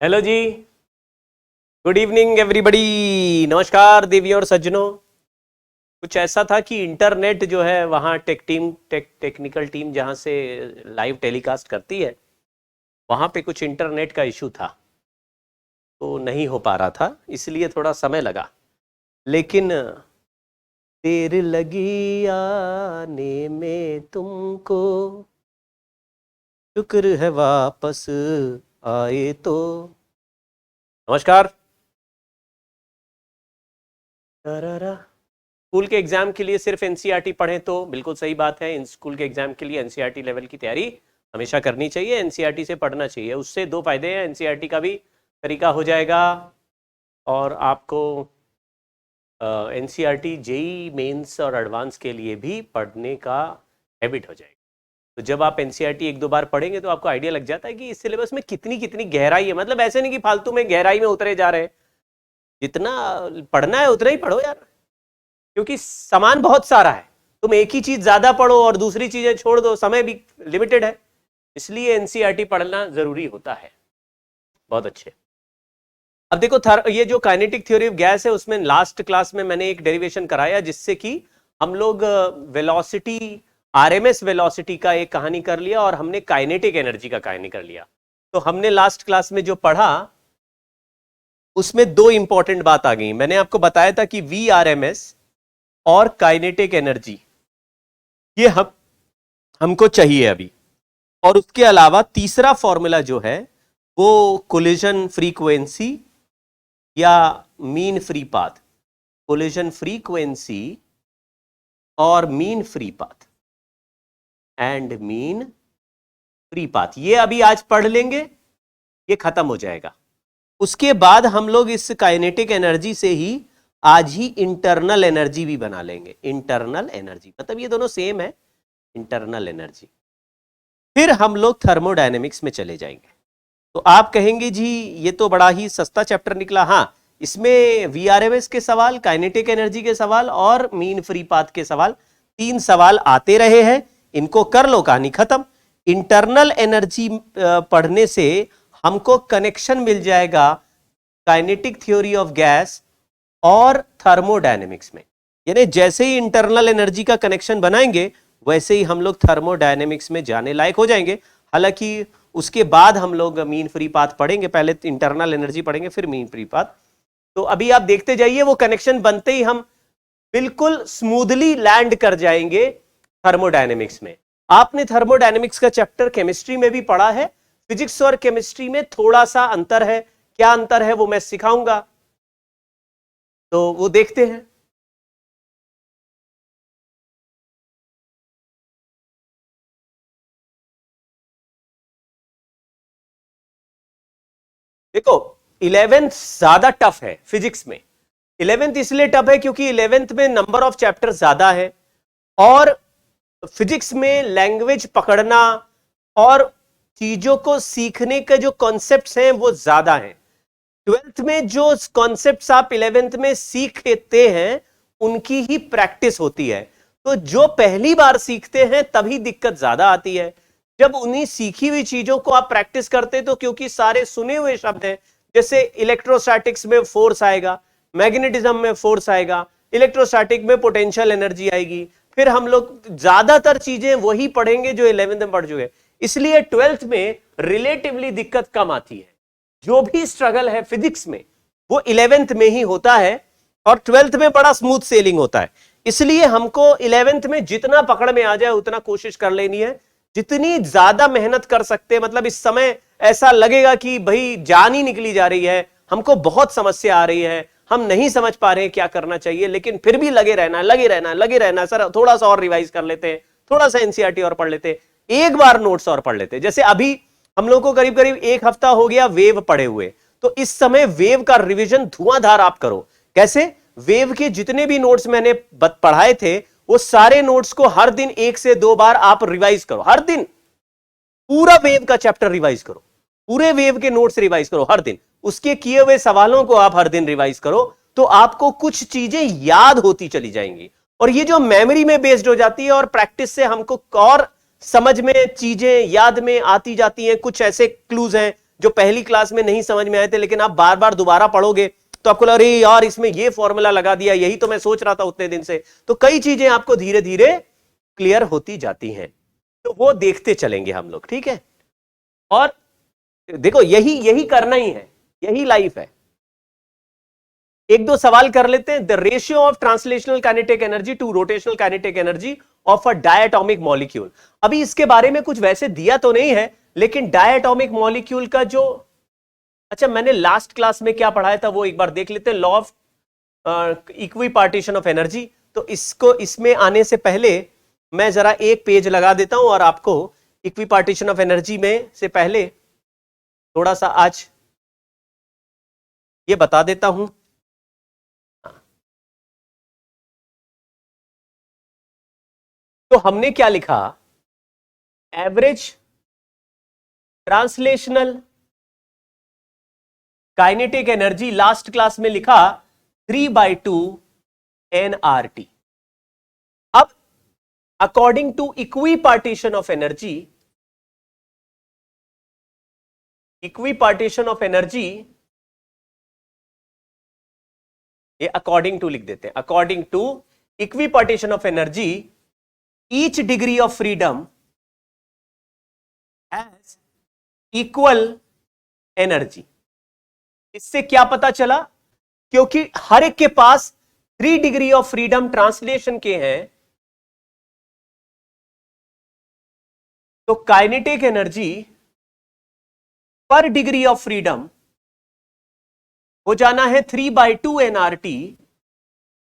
Hello जी, good evening everybody. नमस्कार देवियों और सज्जनों। कुछ ऐसा था कि इंटरनेट जो है वहाँ टेक्निकल टीम जहाँ से लाइव टेलीकास्ट करती है वहाँ पे कुछ इंटरनेट का इशू था, तो नहीं हो पा रहा था, इसलिए थोड़ा समय लगा। लेकिन देर लगी आने में तुमको, शुक्र है वापस आए तो। नमस्कार। स्कूल के एग्जाम के लिए सिर्फ एनसीईआरटी पढ़ें तो बिल्कुल सही बात है। इन स्कूल के एग्जाम के लिए एनसीईआरटी लेवल की तैयारी हमेशा करनी चाहिए, एनसीईआरटी से पढ़ना चाहिए। उससे दो फायदे हैं, एनसीईआरटी का भी तरीका हो जाएगा और आपको एनसीईआरटी जेई मेंस और एडवांस के लिए भी पढ़ने का हैबिट हो जाएगा। तो जब आप एनसीईआरटी एक दो बार पढ़ेंगे तो आपको आइडिया लग जाता है कि इस सिलेबस में कितनी कितनी गहराई है। मतलब ऐसे नहीं कि फालतू में गहराई में उतरे जा रहे हैं, जितना पढ़ना है उतना ही पढ़ो यार, क्योंकि सामान बहुत सारा है। तुम एक ही चीज ज्यादा पढ़ो और दूसरी चीजें छोड़ दो, समय भी लिमिटेड है, इसलिए एनसीईआरटी पढ़ना जरूरी होता है। बहुत अच्छे। अब देखो ये जो काइनेटिक थ्योरी ऑफ गैस है उसमें लास्ट क्लास में मैंने एक डेरिवेशन कराया जिससे कि हम लोग वेलोसिटी, आरएमएस वेलोसिटी का एक कहानी कर लिया और हमने काइनेटिक एनर्जी का कहानी कर लिया। तो हमने लास्ट क्लास में जो पढ़ा उसमें दो इंपॉर्टेंट बात आ गई। मैंने आपको बताया था कि वीआरएमएस और काइनेटिक एनर्जी ये हमको चाहिए अभी, और उसके अलावा तीसरा फॉर्मूला जो है वो कोलिजन फ्रीक्वेंसी या mean free path, collision frequency और mean free path and mean free path, ये अभी आज पढ़ लेंगे, ये खत्म हो जाएगा। उसके बाद हम लोग इस काइनेटिक एनर्जी से ही आज ही इंटरनल एनर्जी भी बना लेंगे। इंटरनल एनर्जी मतलब ये दोनों सेम है, इंटरनल एनर्जी। फिर हम लोग थर्मोडायनेमिक्स में चले जाएंगे। तो आप कहेंगे जी ये तो बड़ा ही सस्ता चैप्टर निकला। हाँ, इसमें वीआरएमएस के सवाल, काइनेटिक एनर्जी के सवाल और मीन फ्री पाथ के सवाल, तीन सवाल आते रहे हैं, इनको कर लो, कहानी खत्म। इंटरनल एनर्जी पढ़ने से हमको कनेक्शन मिल जाएगा काइनेटिक थ्योरी ऑफ गैस और थर्मोडायनेमिक्स में। यानी जैसे ही इंटरनल एनर्जी का कनेक्शन बनाएंगे वैसे ही हम लोग थर्मोडायनेमिक्स में जाने लायक हो जाएंगे। हालांकि उसके बाद हम लोग मीन फ्री पाथ पढ़ेंगे, पहले इंटरनल एनर्जी पढ़ेंगे फिर मीन फ्री पाथ। तो अभी आप देखते जाइए, वो कनेक्शन बनते ही हम बिल्कुल स्मूथली लैंड कर जाएंगे थर्मोडायनेमिक्स में। आपने थर्मोडायनेमिक्स का चैप्टर केमिस्ट्री में भी पढ़ा है, फिजिक्स और केमिस्ट्री में थोड़ा सा अंतर है। क्या अंतर है वो मैं सिखाऊंगा, तो वो देखते हैं। देखो 11th ज्यादा टफ है फिजिक्स में। 11th इसलिए टफ है क्योंकि 11th में नंबर ऑफ चैप्टर ज्यादा है और फिजिक्स में लैंग्वेज पकड़ना और चीजों को सीखने के जो कॉन्सेप्ट्स हैं वो ज्यादा हैं। 12th में जो कॉन्सेप्ट्स आप 11th में सीखते हैं उनकी ही प्रैक्टिस होती है। तो जो पहली बार सीखते हैं तभी दिक्कत ज्यादा आती है। जब उन्हीं सीखी हुई चीजों को आप प्रैक्टिस करते तो क्योंकि सारे सुने हुए शब्द हैं, जैसे इलेक्ट्रोस्टैटिक्स में फोर्स आएगा, मैग्नेटिज्म में फोर्स आएगा, इलेक्ट्रोस्टैटिक में पोटेंशियल एनर्जी आएगी, फिर हम लोग ज्यादातर चीजें वही पढ़ेंगे जो 11th में पढ़ चुके। इसलिए 12th में रिलेटिवली दिक्कत कम आती है। जो भी स्ट्रगल है फिजिक्स में वो 11th में ही होता है और 12th में बड़ा स्मूथ सेलिंग होता है। इसलिए हमको 11th में जितना पकड़ में आ जाए उतना कोशिश कर लेनी है, जितनी ज्यादा मेहनत कर सकते हैं। मतलब इस समय ऐसा लगेगा कि भाई जान ही निकली जा रही है, हमको बहुत समस्या आ रही है, हम नहीं समझ पा रहे हैं क्या करना चाहिए, लेकिन फिर भी लगे रहना लगे रहना। सर थोड़ा सा और रिवाइज कर लेते हैं, थोड़ा सा एनसीईआरटी और पढ़ लेते हैं, एक बार नोट्स और पढ़ लेते हैं। जैसे अभी हम लोग को करीब करीब एक हफ्ता हो गया वेव पढ़े हुए, तो इस समय वेव का रिवीजन धुआंधार आप करो। कैसे? वेव के जितने भी नोट्स मैंने पढ़ाए थे वो सारे नोट्स को हर दिन 1 से 2 बार आप रिवाइज करो। हर दिन पूरा वेव का चैप्टर रिवाइज करो, पूरे वेव के नोट्स रिवाइज करो हर दिन। उसके किए हुए सवालों को आप हर दिन रिवाइज करो तो आपको कुछ चीजें याद होती चली जाएंगी और ये जो मेमोरी में बेस्ड हो जाती है और प्रैक्टिस से हमको और समझ में चीजें याद में आती जाती हैं। कुछ ऐसे क्लूज हैं जो पहली क्लास में नहीं समझ में आए थे, लेकिन आप बार बार दोबारा पढ़ोगे तो आपको लग रही यार इसमें ये फॉर्मूला लगा दिया, यही तो मैं सोच रहा था उतने दिन से। तो कई चीजें आपको धीरे धीरे क्लियर होती जाती हैं, तो वो देखते चलेंगे हम लोग, ठीक है। और देखो यही यही करना ही है, यही लाइफ है। एक दो सवाल कर लेते हैं। The ratio of translational kinetic energy to rotational kinetic energy of a diatomic molecule. अभी इसके बारे में कुछ वैसे दिया तो नहीं है, लेकिन डायटोमिक मॉलिक्यूल का जो, अच्छा मैंने लास्ट क्लास में क्या पढ़ाया था वो एक बार देख लेते हैं। Law of equipartition of energy. तो इसको, इसमें आने से पहले मैं जरा एक पेज लगा देता हूं और आपको इक्विपार्टीशन ऑफ एनर्जी में से पहले थोड़ा सा आज ये बता देता हूं। तो हमने क्या लिखा, average translational kinetic energy last class में लिखा 3/2 nRT। अब according to equipartition of energy, equipartition of energy, ये अकॉर्डिंग टू लिख देते हैं, according to equipartition of energy each degree of freedom has equal energy। इससे क्या पता चला, क्योंकि हर एक के पास 3 डिग्री ऑफ फ्रीडम ट्रांसलेशन के हैं, तो काइनेटिक एनर्जी पर डिग्री ऑफ फ्रीडम हो जाना है 3/2 nRT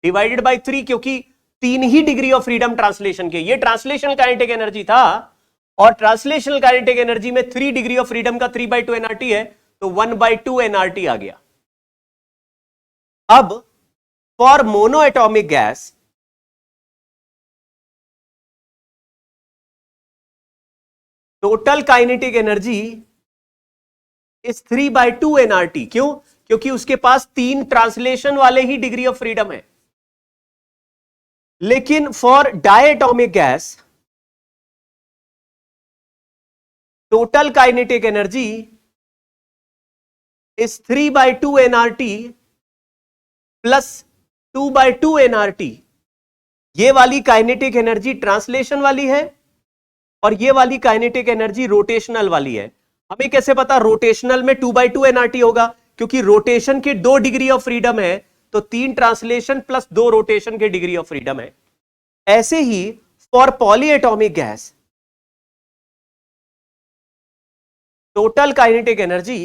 डिवाइडेड बाय 3, क्योंकि 3 ही डिग्री ऑफ फ्रीडम ट्रांसलेशन के। ये ट्रांसलेशनल काइनेटिक एनर्जी था, और ट्रांसलेशनल काइनेटिक एनर्जी में 3 डिग्री ऑफ फ्रीडम का 3/2 nRT है, तो 1/2 nRT आ गया। अब for mono atomic gas, total kinetic energy is 3/2 nRT। क्यों? क्योंकि उसके पास 3 ट्रांसलेशन वाले ही डिग्री ऑफ फ्रीडम है। लेकिन for diatomic gas, total kinetic energy is 3/2 nRT plus 2/2 nRT। ये वाली काइनेटिक एनर्जी ट्रांसलेशन वाली है, और ये वाली काइनेटिक एनर्जी रोटेशनल वाली है। हमें कैसे पता रोटेशनल में 2/2 nRT होगा? क्योंकि रोटेशन के 2 डिग्री ऑफ फ्रीडम है, तो 3 ट्रांसलेशन प्लस 2 रोटेशन के डिग्री ऑफ फ्रीडम है। ऐसे ही for polyatomic gas, total kinetic energy,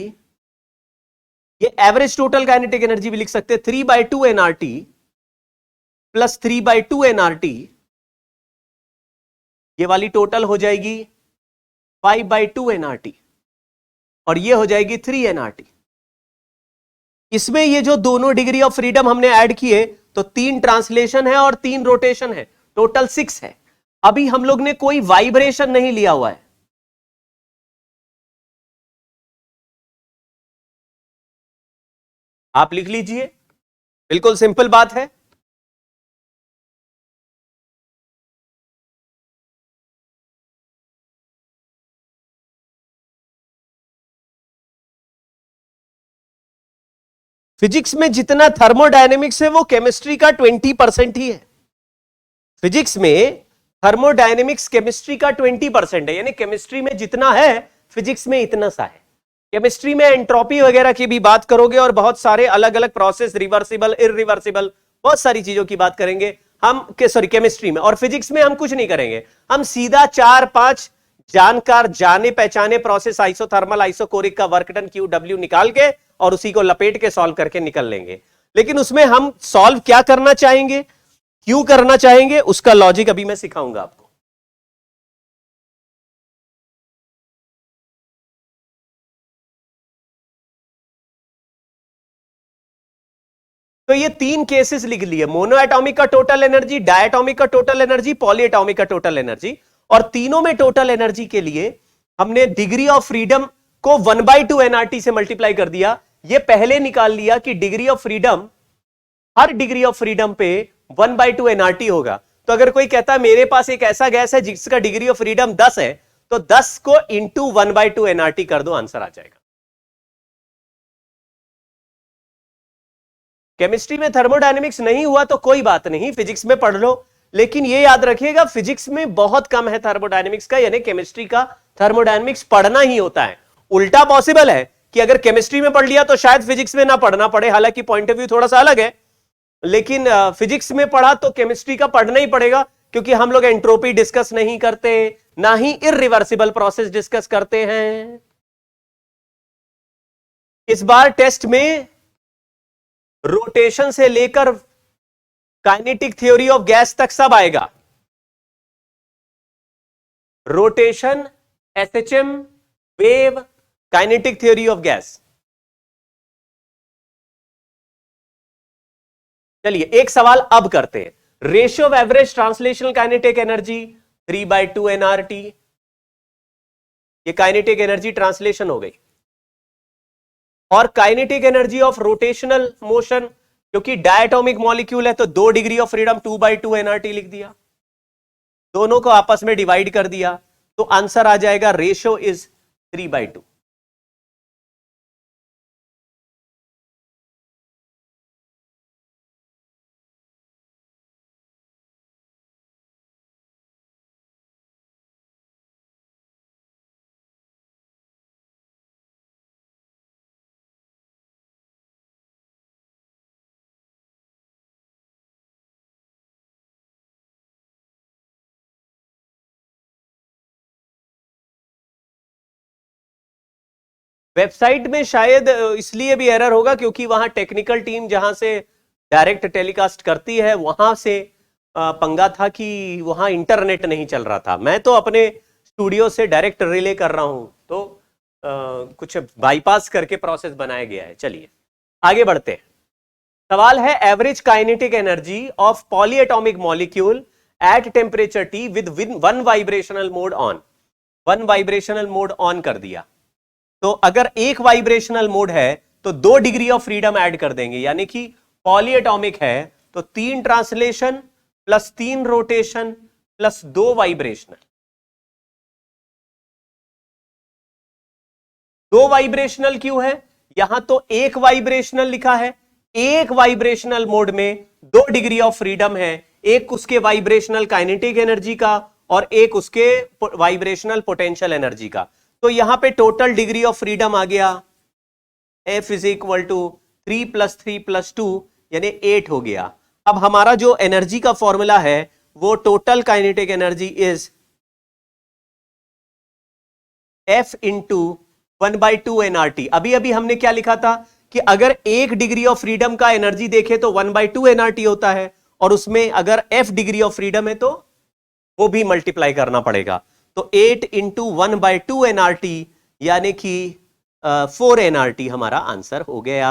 ये एवरेज टोटल काइनेटिक एनर्जी भी लिख सकते हैं, 3/2 nRT प्लस 3/2 nRT, ये वाली टोटल हो जाएगी 5/2 nRT, और ये हो जाएगी 3 nRT। इसमें ये जो दोनों डिग्री ऑफ फ्रीडम हमने ऐड किए, तो 3 ट्रांसलेशन है और 3 रोटेशन है, टोटल 6 है। अभी हम लोग ने कोई वाइब्रेशन नहीं लिया हुआ है। आप लिख लीजिए, बिल्कुल सिंपल बात है। फिजिक्स में जितना थर्मोडायनेमिक्स है वो केमिस्ट्री का 20% ही है। फिजिक्स में थर्मोडायनेमिक्स केमिस्ट्री का 20% है, यानी केमिस्ट्री में जितना है फिजिक्स में इतना सा है। केमिस्ट्री में एंट्रोपी वगैरह की भी बात करोगे, और बहुत सारे अलग अलग प्रोसेस, रिवर्सिबल, इरिवर्सिबल, बहुत सारी चीजों की बात करेंगे हम केमिस्ट्री में। और फिजिक्स में हम कुछ नहीं करेंगे, हम सीधा 4-5 जानकार जाने पहचाने प्रोसेस, आइसोथर्मल, आइसोकोरिक का वर्क डन QW निकाल के और उसी को लपेट के सॉल्व करके निकल लेंगे। लेकिन उसमें हम सॉल्व क्या करना चाहेंगे, क्यों करना चाहेंगे, उसका लॉजिक अभी मैं सिखाऊंगा आपको। तो ये 3 केसेस लिख लिए, मोनो एटॉमिक का टोटल एनर्जी, डायटोमिक का टोटल एनर्जी, पॉलीएटॉमिक का टोटल एनर्जी। और तीनों में टोटल एनर्जी के लिए हमने डिग्री ऑफ फ्रीडम को 1/2 nRT से मल्टीप्लाई कर दिया। ये पहले निकाल लिया कि degree of freedom, her degree of freedom पे 1/2 nRT होगा। तो अगर कोई कहता है मेरे पास एक ऐसा गैस है जिसका डिग्री ऑफ फ्रीडम 10 है, तो 10 को इंटू 1/2 nRT कर दो, आंसर आ जाएगा। केमिस्ट्री में थर्मोडायनेमिक्स नहीं हुआ तो कोई बात नहीं, फिजिक्स में पढ़ लो, लेकिन ये याद रखिएगा फिजिक्स में बहुत कम है थर्मोडायनेमिक्स का, यानी केमिस्ट्री का थर्मोडायनेमिक्स पढ़ना ही होता है। उल्टा पॉसिबल है कि अगर केमिस्ट्री में पढ़ लिया तो शायद फिजिक्स में ना पढ़ना पड़े, हालांकि पॉइंट ऑफ व्यू थोड़ा सा अलग है, लेकिन फिजिक्स में पढ़ा तो केमिस्ट्री का पढ़ना ही पड़ेगा, क्योंकि हम लोग एंट्रोपी डिस्कस नहीं करते, ना ही इररिवर्सिबल प्रोसेस डिस्कस करते हैं। इस बार टेस्ट में रोटेशन से लेकर काइनेटिक थ्योरी ऑफ गैस तक सब आएगा। Rotation, SHM, wave, kinetic theory of gas. चलिए एक सवाल अब करते हैं। Ratio of average translational kinetic energy 3/2 nRT। ये काइनेटिक एनर्जी ट्रांसलेशन हो गई। और kinetic energy of rotational motion, क्योंकि डायटोमिक मॉलिक्यूल है तो 2 डिग्री ऑफ फ्रीडम 2/2 nRT लिख दिया, दोनों को आपस में डिवाइड कर दिया, तो आंसर आ जाएगा रेशियो इज 3/2। वेबसाइट में शायद इसलिए भी एरर होगा क्योंकि वहां टेक्निकल टीम जहां से डायरेक्ट टेलीकास्ट करती है वहां से पंगा था कि वहां इंटरनेट नहीं चल रहा था। मैं तो अपने स्टूडियो से डायरेक्ट रिले कर रहा हूं, तो कुछ बाईपास करके प्रोसेस बनाया गया है। चलिए आगे बढ़ते हैं। सवाल है average kinetic energy of polyatomic molecule at temperature T with 1 vibrational mode on. 1 vibrational mode on कर दिया, तो अगर एक वाइब्रेशनल मोड है तो 2 डिग्री ऑफ फ्रीडम ऐड कर देंगे, यानी कि पॉलीएटॉमिक है तो 3 translation plus 3 rotation plus 2 vibrational. 2 vibrational क्यों है? यहां तो एक वाइब्रेशनल लिखा है, एक वाइब्रेशनल मोड में 2 डिग्री ऑफ फ्रीडम है, एक उसके वाइब्रेशनल काइनेटिक एनर्जी का और एक उसके वाइब्रेशनल पोटेंशियल एनर्जी का। तो यहां पे टोटल डिग्री ऑफ फ्रीडम आ गया F इज इक्वल टू 3 + 3 + 2 यानी 8 हो गया। अब हमारा जो एनर्जी का फॉर्मूला है वो total kinetic energy is F into 1/2 nRT। अभी अभी हमने क्या लिखा था कि अगर 1 डिग्री ऑफ फ्रीडम का एनर्जी देखे तो 1/2 nRT होता है, और उसमें अगर F डिग्री ऑफ फ्रीडम है तो वो भी मल्टीप्लाई करना पड़ेगा। तो 8 इंटू 1/2 nRT यानी कि 4 nRT हमारा आंसर हो गया।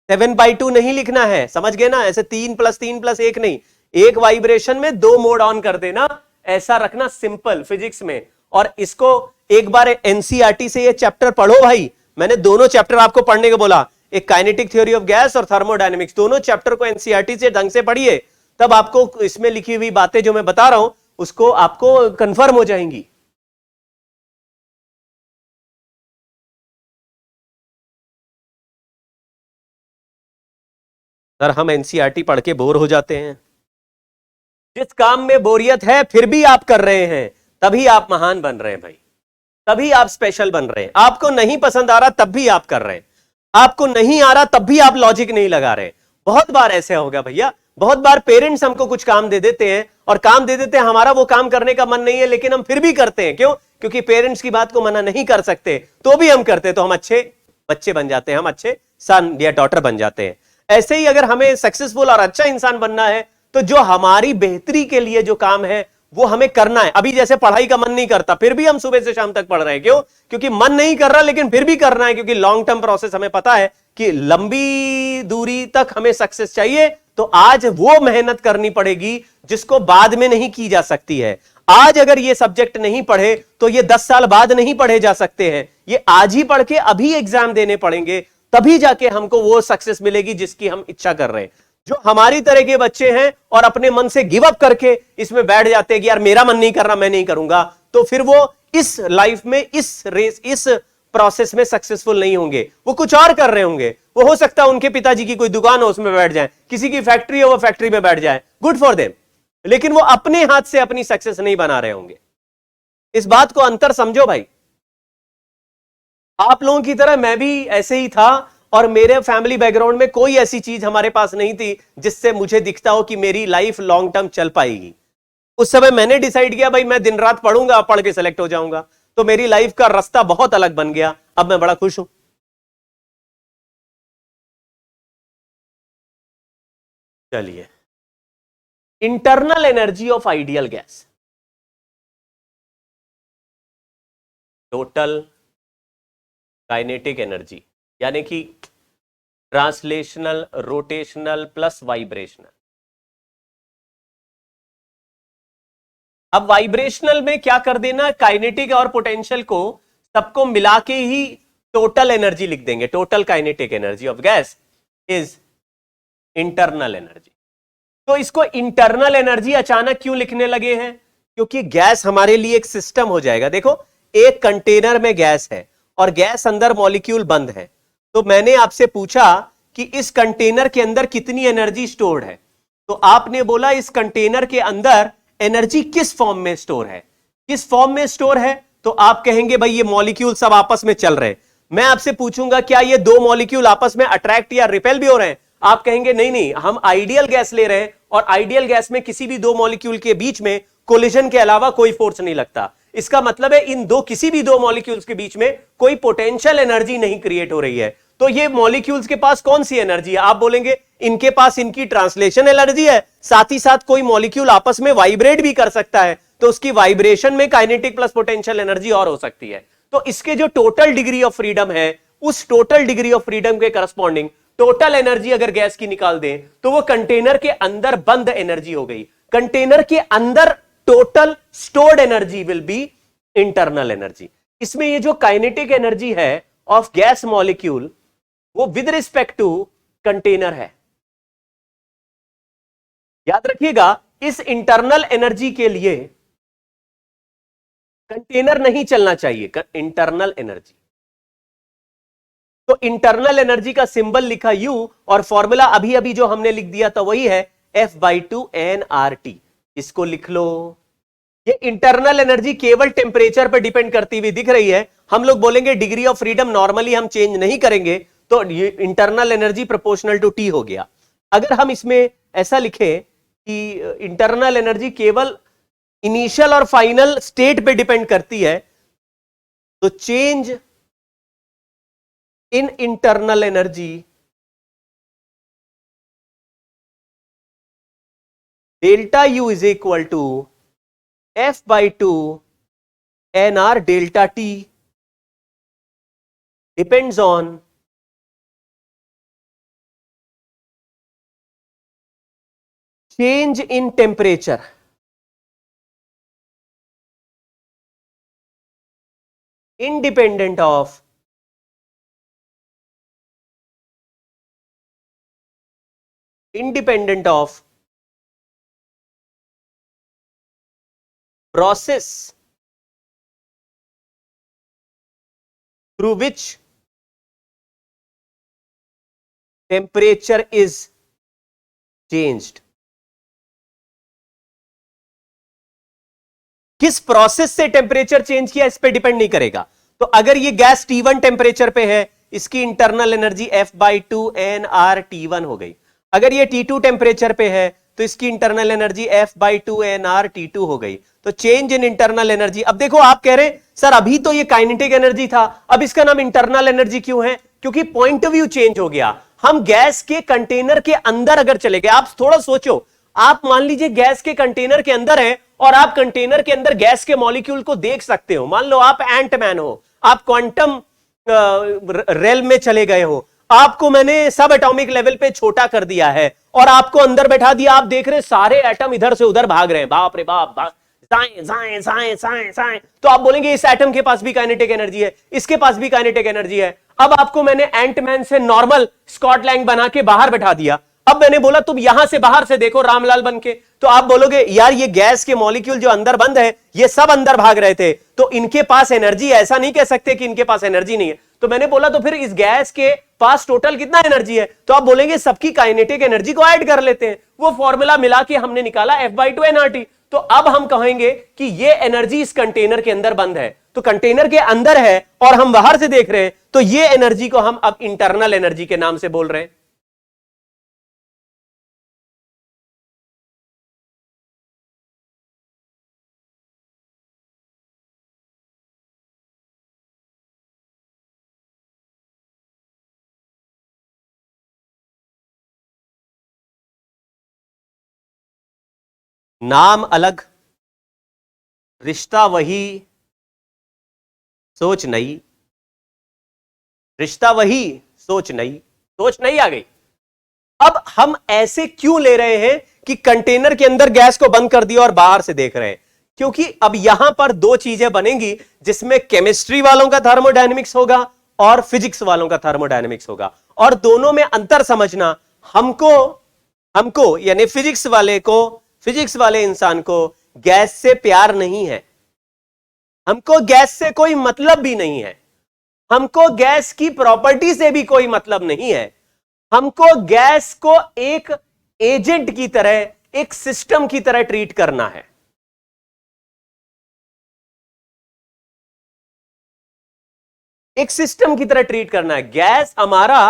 7/2 नहीं लिखना है, समझ गए ना? ऐसे 3 + 3 + 1 नहीं, एक वाइब्रेशन में 2 मोड ऑन कर देना, ऐसा रखना सिंपल फिजिक्स में। और इसको एक बार एनसीईआरटी से ये चैप्टर पढ़ो भाई, मैंने दोनों चैप्टर आपको पढ़ने को बोला, एक काइनेटिक थ्योरी ऑफ गैस और थर्मोडायनेमिक्स, दोनों चैप्टर को एनसीईआरटी से ढंग से पढ़िए, तब आपको इसमें लिखी हुई बातें जो मैं बता रहा हूं उसको आपको कंफर्म हो जाएंगी। सर हम एनसीईआरटी पढ़ के बोर हो जाते हैं। जिस काम में बोरियत है फिर भी आप कर रहे हैं, तभी आप महान बन रहे हैं भाई, तभी आप स्पेशल बन रहे हैं। आपको नहीं पसंद आ रहा तब भी आप कर रहे हैं, आपको नहीं आ रहा तब भी आप लॉजिक नहीं लगा रहे। बहुत बार ऐसे होगा भैया, बहुत बार पेरेंट्स हमको कुछ काम दे देते हैं और काम दे देते हैं, हमारा वो काम करने का मन नहीं है लेकिन हम फिर भी करते हैं। क्यों? क्योंकि पेरेंट्स की बात को मना नहीं कर सकते, तो भी हम करते, तो हम अच्छे बच्चे बन जाते हैं, हम अच्छे सन या डॉटर बन जाते हैं। ऐसे ही अगर हमें सक्सेसफुल और अच्छा इंसान बनना है तो जो हमारी बेहतरी के लिए जो काम है वो हमें करना है। अभी जैसे पढ़ाई का मन नहीं करता फिर भी हम सुबह से शाम तक पढ़ रहे हैं, क्यों? क्योंकि मन नहीं कर रहा लेकिन फिर भी करना है, क्योंकि लॉन्ग टर्म प्रोसेस हमें पता है कि लंबी दूरी तक हमें सक्सेस चाहिए, तो आज वो मेहनत करनी पड़ेगी जिसको बाद में नहीं की जा सकती है। आज अगर ये सब्जेक्ट नहीं पढ़े तो ये 10 साल बाद नहीं पढ़े जा सकते हैं, ये आज ही पढ़ के अभी एग्जाम देने पड़ेंगे, तभी जाके हमको वो सक्सेस मिलेगी जिसकी हम इच्छा कर रहे हैं। जो हमारी तरह के बच्चे हैं और अपने मन से गिव अप करके इसमें बैठ जाते हैं कि यार मेरा मन नहीं कर रहा मैं नहीं करूंगा, तो फिर वो इस लाइफ में, इस रेस, इस प्रोसेस में सक्सेसफुल नहीं होंगे, वो कुछ और कर रहे होंगे। वो हो सकता है उनके पिताजी की कोई दुकान हो उसमें बैठ जाए, किसी की फैक्ट्री हो वो फैक्ट्री में बैठ जाए, गुड फॉर देम, लेकिन वो अपने हाथ से अपनी सक्सेस नहीं बना रहे होंगे। इस बात को अंतर समझो भाई। आप लोगों की तरह मैं भी ऐसे ही था, और मेरे फैमिली बैकग्राउंड में कोई ऐसी चीज हमारे पास नहीं थी जिससे मुझे दिखता हो कि मेरी लाइफ लॉन्ग टर्म चल पाएगी। उस समय मैंने डिसाइड किया भाई मैं दिन रात पढ़ूंगा, पढ़ के सेलेक्ट हो जाऊंगा, तो मेरी लाइफ का रास्ता बहुत अलग बन गया। अब मैं बड़ा खुश हूं। चलिए, internal energy of ideal gas, total kinetic energy, यानी कि ट्रांसलेशनल, रोटेशनल प्लस वाइब्रेशनल। अब वाइब्रेशनल में क्या कर देना, काइनेटिक और पोटेंशियल को सबको मिला के ही टोटल एनर्जी लिख देंगे। Total kinetic energy of gas is internal energy. तो इसको इंटरनल एनर्जी अचानक क्यों लिखने लगे हैं? क्योंकि गैस हमारे लिए एक सिस्टम हो जाएगा। देखो, एक कंटेनर में गैस है और गैस अंदर मॉलिक्यूल बंद है। तो मैंने आपसे पूछा कि इस कंटेनर के अंदर कितनी एनर्जी स्टोर्ड है, तो आपने बोला इस कंटेनर के अंदर एनर्जी किस फॉर्म में स्टोर है। किस फॉर्म में स्टोर है? तो आप कहेंगे भाई ये मॉलिक्यूल सब आपस में चल रहे हैं। मैं आपसे पूछूंगा क्या ये दो मॉलिक्यूल आपस में अट्रैक्ट या रिपेल भी हो रहे हैं? आप कहेंगे नहीं नहीं, हम आइडियल गैस ले रहे हैं और आइडियल गैस में किसी भी दो मॉलिक्यूल के बीच में कोलिजन के अलावा कोई फोर्स नहीं लगता। इसका मतलब है इन दो, किसी भी दो मॉलिक्यूल्स के बीच में कोई पोटेंशियल एनर्जी नहीं क्रिएट हो रही है। तो ये मॉलिक्यूल्स के पास कौन सी एनर्जी है? आप बोलेंगे इनके पास इनकी ट्रांसलेशन एनर्जी है, साथ ही साथ कोई मॉलिक्यूल आपस में वाइब्रेट भी कर सकता है, तो उसकी वाइब्रेशन में काइनेटिक प्लस पोटेंशियल एनर्जी और हो सकती है। तो इसके जो टोटल डिग्री ऑफ फ्रीडम है, उस टोटल डिग्री ऑफ फ्रीडम के करस्पॉन्डिंग टोटल एनर्जी अगर गैस की निकाल दें तो वो कंटेनर के अंदर बंद एनर्जी हो गई। कंटेनर के अंदर total stored energy will be internal energy. इसमें ये जो काइनेटिक एनर्जी है ऑफ गैस मॉलिक्यूल, वो विद रिस्पेक्ट टू कंटेनर है। याद रखिएगा, इस इंटरनल एनर्जी के लिए कंटेनर नहीं चलना चाहिए, इंटरनल एनर्जी। तो इंटरनल एनर्जी का सिंबल लिखा U और फॉर्मूला अभी अभी जो हमने लिख दिया था वही है F/2 nRT। इसको लिख लो। ये इंटरनल एनर्जी केवल टेम्परेचर पर डिपेंड करती हुई दिख रही है। हम लोग बोलेंगे डिग्री ऑफ फ्रीडम नॉर्मली हम चेंज नहीं करेंगे, तो ये internal energy proportional to T हो गया। अगर हम इसमें ऐसा लिखें कि इंटरनल एनर्जी केवल इनिशियल और फाइनल स्टेट पे डिपेंड करती है, तो change in internal energy delta U is equal to F/2 nR delta T depends on change in temperature independent of process through which temperature is changed। किस process से temperature change किया इस पे depend नहीं करेगा। तो अगर ये गैस T1 टेम्परेचर पे है, इसकी internal energy F/2 nR T1 हो गई। अगर ये T2 टेम्परेचर पे है तो इसकी internal energy F/2 nR T2 हो गई। तो चेंज इन इंटरनल एनर्जी। अब देखो, आप कह रहे हैं सर अभी तो ये काइनेटिक एनर्जी था, अब इसका नाम इंटरनल एनर्जी क्यों है? क्योंकि पॉइंट ऑफ व्यू चेंज हो गया। हम गैस के कंटेनर के अंदर अगर चले गए, आप थोड़ा सोचो, आप मान लीजिए गैस के कंटेनर के अंदर है और आप कंटेनर के अंदर गैस के मॉलिक्यूल को देख सकते हो। मान लो आप एंटमैन हो, आप क्वांटम रेल में चले गए हो, आपको मैंने सब एटॉमिक लेवल पे छोटा कर दिया है और आपको अंदर बैठा दिया। आप देख रहे सारे एटम इधर से उधर भाग रहे हैं, बाप रे बाप, साएं साएं साएं साएं साएं। तो आप बोलेंगे इस एटम के पास भी काइनेटिक एनर्जी है, इसके पास भी काइनेटिक एनर्जी है। अब आपको मैंने एंटमैन से नॉर्मल स्कॉट लैंग बना के बाहर बैठा दिया। अब मैंने बोला तुम यहां से बाहर से देखो रामलाल बनके, तो आप बोलोगे यार ये गैस के मॉलिक्यूल जो अंदर बंद है ये सब अंदर भाग रहे थे, तो इनके पास एनर्जी, ऐसा नहीं कह सकते कि इनके पास एनर्जी नहीं है। तो मैंने बोला तो फिर इस गैस के पास टोटल कितना एनर्जी है, तो आप बोलेंगे सबकी काइनेटिक एनर्जी को ऐड कर लेते हैं। वो फॉर्मूला मिला के हमने निकाला F/2 nRT। तो अब हम कहेंगे कि ये एनर्जी इस कंटेनर के अंदर बंद है, तो कंटेनर के अंदर है और हम बाहर से देख रहे हैं, तो ये एनर्जी को हम अब इंटरनल एनर्जी के नाम से बोल रहे हैं। नाम अलग, रिश्ता वही, सोच नई। रिश्ता वही, सोच नई। सोच नई आ गई। अब हम ऐसे क्यों ले रहे हैं कि कंटेनर के अंदर गैस को बंद कर दिया और बाहर से देख रहे हैं? क्योंकि अब यहां पर दो चीजें बनेंगी, जिसमें केमिस्ट्री वालों का थर्मोडायनेमिक्स होगा और फिजिक्स वालों का थर्मोडायनेमिक्स होगा, और दोनों में अंतर समझना हमको यानी फिजिक्स वाले इंसान को गैस से प्यार नहीं है, हमको गैस से कोई मतलब भी नहीं है, हमको गैस की प्रॉपर्टी से भी कोई मतलब नहीं है। हमको गैस को एक एजेंट की तरह, एक सिस्टम की तरह ट्रीट करना है। एक सिस्टम की तरह ट्रीट करना है। गैस हमारा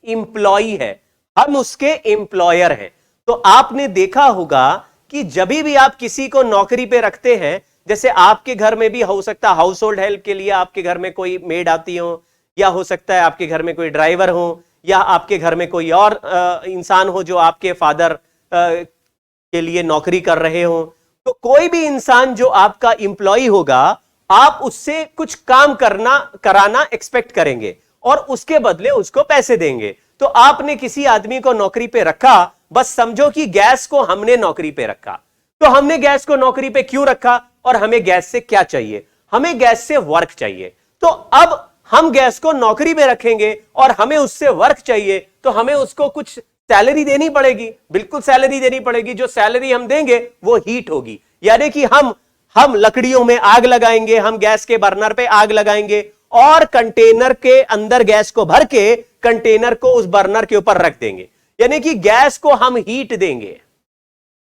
इंप्लॉई है, हम उसके एम्प्लॉयर हैं। तो आपने देखा होगा कि जब भी आप किसी को नौकरी पे रखते हैं, जैसे आपके घर में भी हो सकता है हाउस होल्ड हेल्प के लिए आपके घर में कोई मेड आती हो, या हो सकता है आपके घर में कोई ड्राइवर हो, या आपके घर में कोई और इंसान हो जो आपके फादर के लिए नौकरी कर रहे हो। तो कोई भी इंसान जो आपका एम्प्लॉय होगा, आप उससे कुछ काम कराना एक्सपेक्ट करेंगे और उसके बदले उसको पैसे देंगे। तो आपने किसी आदमी को नौकरी पे रखा, बस समझो कि गैस को हमने नौकरी पे रखा। तो हमने गैस को नौकरी पे क्यों रखा और हमें गैस से क्या चाहिए? हमें गैस से वर्क चाहिए। तो अब हम गैस को नौकरी पे रखेंगे और हमें उससे वर्क चाहिए, तो हमें उसको कुछ सैलरी देनी पड़ेगी। बिल्कुल सैलरी देनी पड़ेगी। जो सैलरी हम देंगे वो हीट होगी, यानी कि हम लकड़ियों में आग लगाएंगे, हम गैस के बर्नर पे आग लगाएंगे और कंटेनर के अंदर गैस को भर के कंटेनर को उस बर्नर के ऊपर रख देंगे, यानी कि गैस को हम हीट देंगे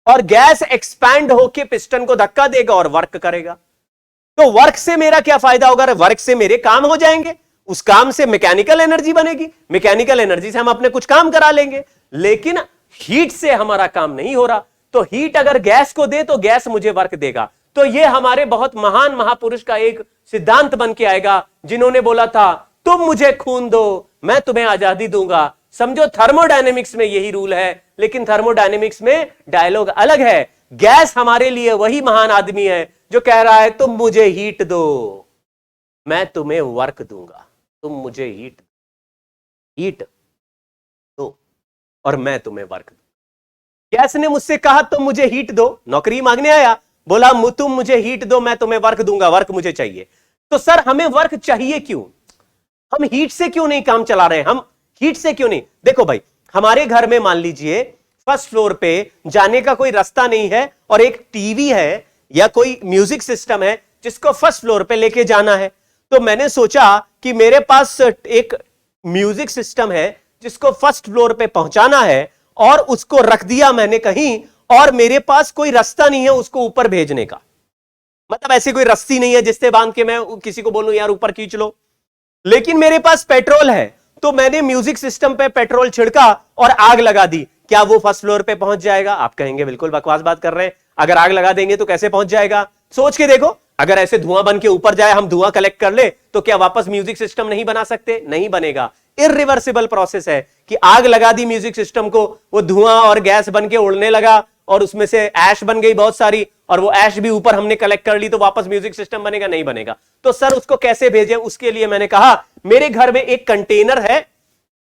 और गैस एक्सपैंड होके पिस्टन को धक्का देगा और वर्क करेगा। तो वर्क से मेरा क्या फायदा होगा? वर्क से मेरे काम हो जाएंगे, उस काम से मैकेनिकल एनर्जी बनेगी, मैकेनिकल एनर्जी से हम अपने कुछ काम करा लेंगे। लेकिन हीट से हमारा काम नहीं हो रहा, तो हीट अगर गैस को दे तो गैस मुझे वर्क देगा। तो यह हमारे बहुत महान महापुरुष का एक सिद्धांत बन के आएगा, जिन्होंने बोला था तुम मुझे खून दो मैं तुम्हें आजादी दूंगा। समझो थर्मोडायनेमिक्स में यही रूल है, लेकिन थर्मोडायनेमिक्स में डायलॉग अलग है। गैस हमारे लिए वही महान आदमी है जो कह रहा है तुम मुझे हीट दो मैं तुम्हें वर्क दूंगा, तुम मुझे हीट दो और मैं तुम्हें वर्क दूंगा। गैस ने मुझसे कहा तुम मुझे हीट दो, नौकरी मांगने आया, बोला तुम मुझे हीट दो मैं तुम्हें वर्क दूंगा, वर्क मुझे चाहिए। तो सर हमें वर्क चाहिए क्यों? हम हीट से क्यों नहीं काम चला रहे? हम हीट से क्यों नहीं? देखो भाई, हमारे घर में मान लीजिए फर्स्ट फ्लोर पे जाने का कोई रास्ता नहीं है और एक टीवी है या कोई म्यूजिक सिस्टम है जिसको फर्स्ट फ्लोर पे लेके जाना है। तो मैंने सोचा कि मेरे पास एक म्यूजिक सिस्टम है जिसको फर्स्ट फ्लोर पे पहुंचाना है और उसको रख दिया मैंने कहीं, और मेरे पास कोई रास्ता नहीं है उसको ऊपर भेजने का। मतलब ऐसी कोई रस्सी नहीं है जिससे बांध के मैं किसी को बोलूं यार ऊपर खींच लो। लेकिन मेरे पास पेट्रोल है, तो मैंने म्यूजिक सिस्टम पे पेट्रोल छिड़का और आग लगा दी। क्या वो फर्स्ट फ्लोर पे पहुंच जाएगा? आप कहेंगे बिल्कुल बकवास बात कर रहे हैं, अगर आग लगा देंगे तो कैसे पहुंच जाएगा? सोच के देखो, अगर ऐसे धुआं बन के ऊपर जाए, हम धुआं कलेक्ट कर ले, तो क्या वापस म्यूजिक सिस्टम नहीं बना सकते? नहीं बनेगा। इरिवर्सिबल प्रोसेस है कि आग लगा दी म्यूजिक सिस्टम को, वो धुआं और गैस बन के उड़ने लगा और उसमें से ऐश बन गई बहुत सारी, और वो ऐश भी ऊपर हमने कलेक्ट कर ली, तो वापस म्यूजिक सिस्टम बनेगा? नहीं बनेगा। तो सर उसको कैसे भेजें? उसके लिए मैंने कहा मेरे घर में एक कंटेनर है,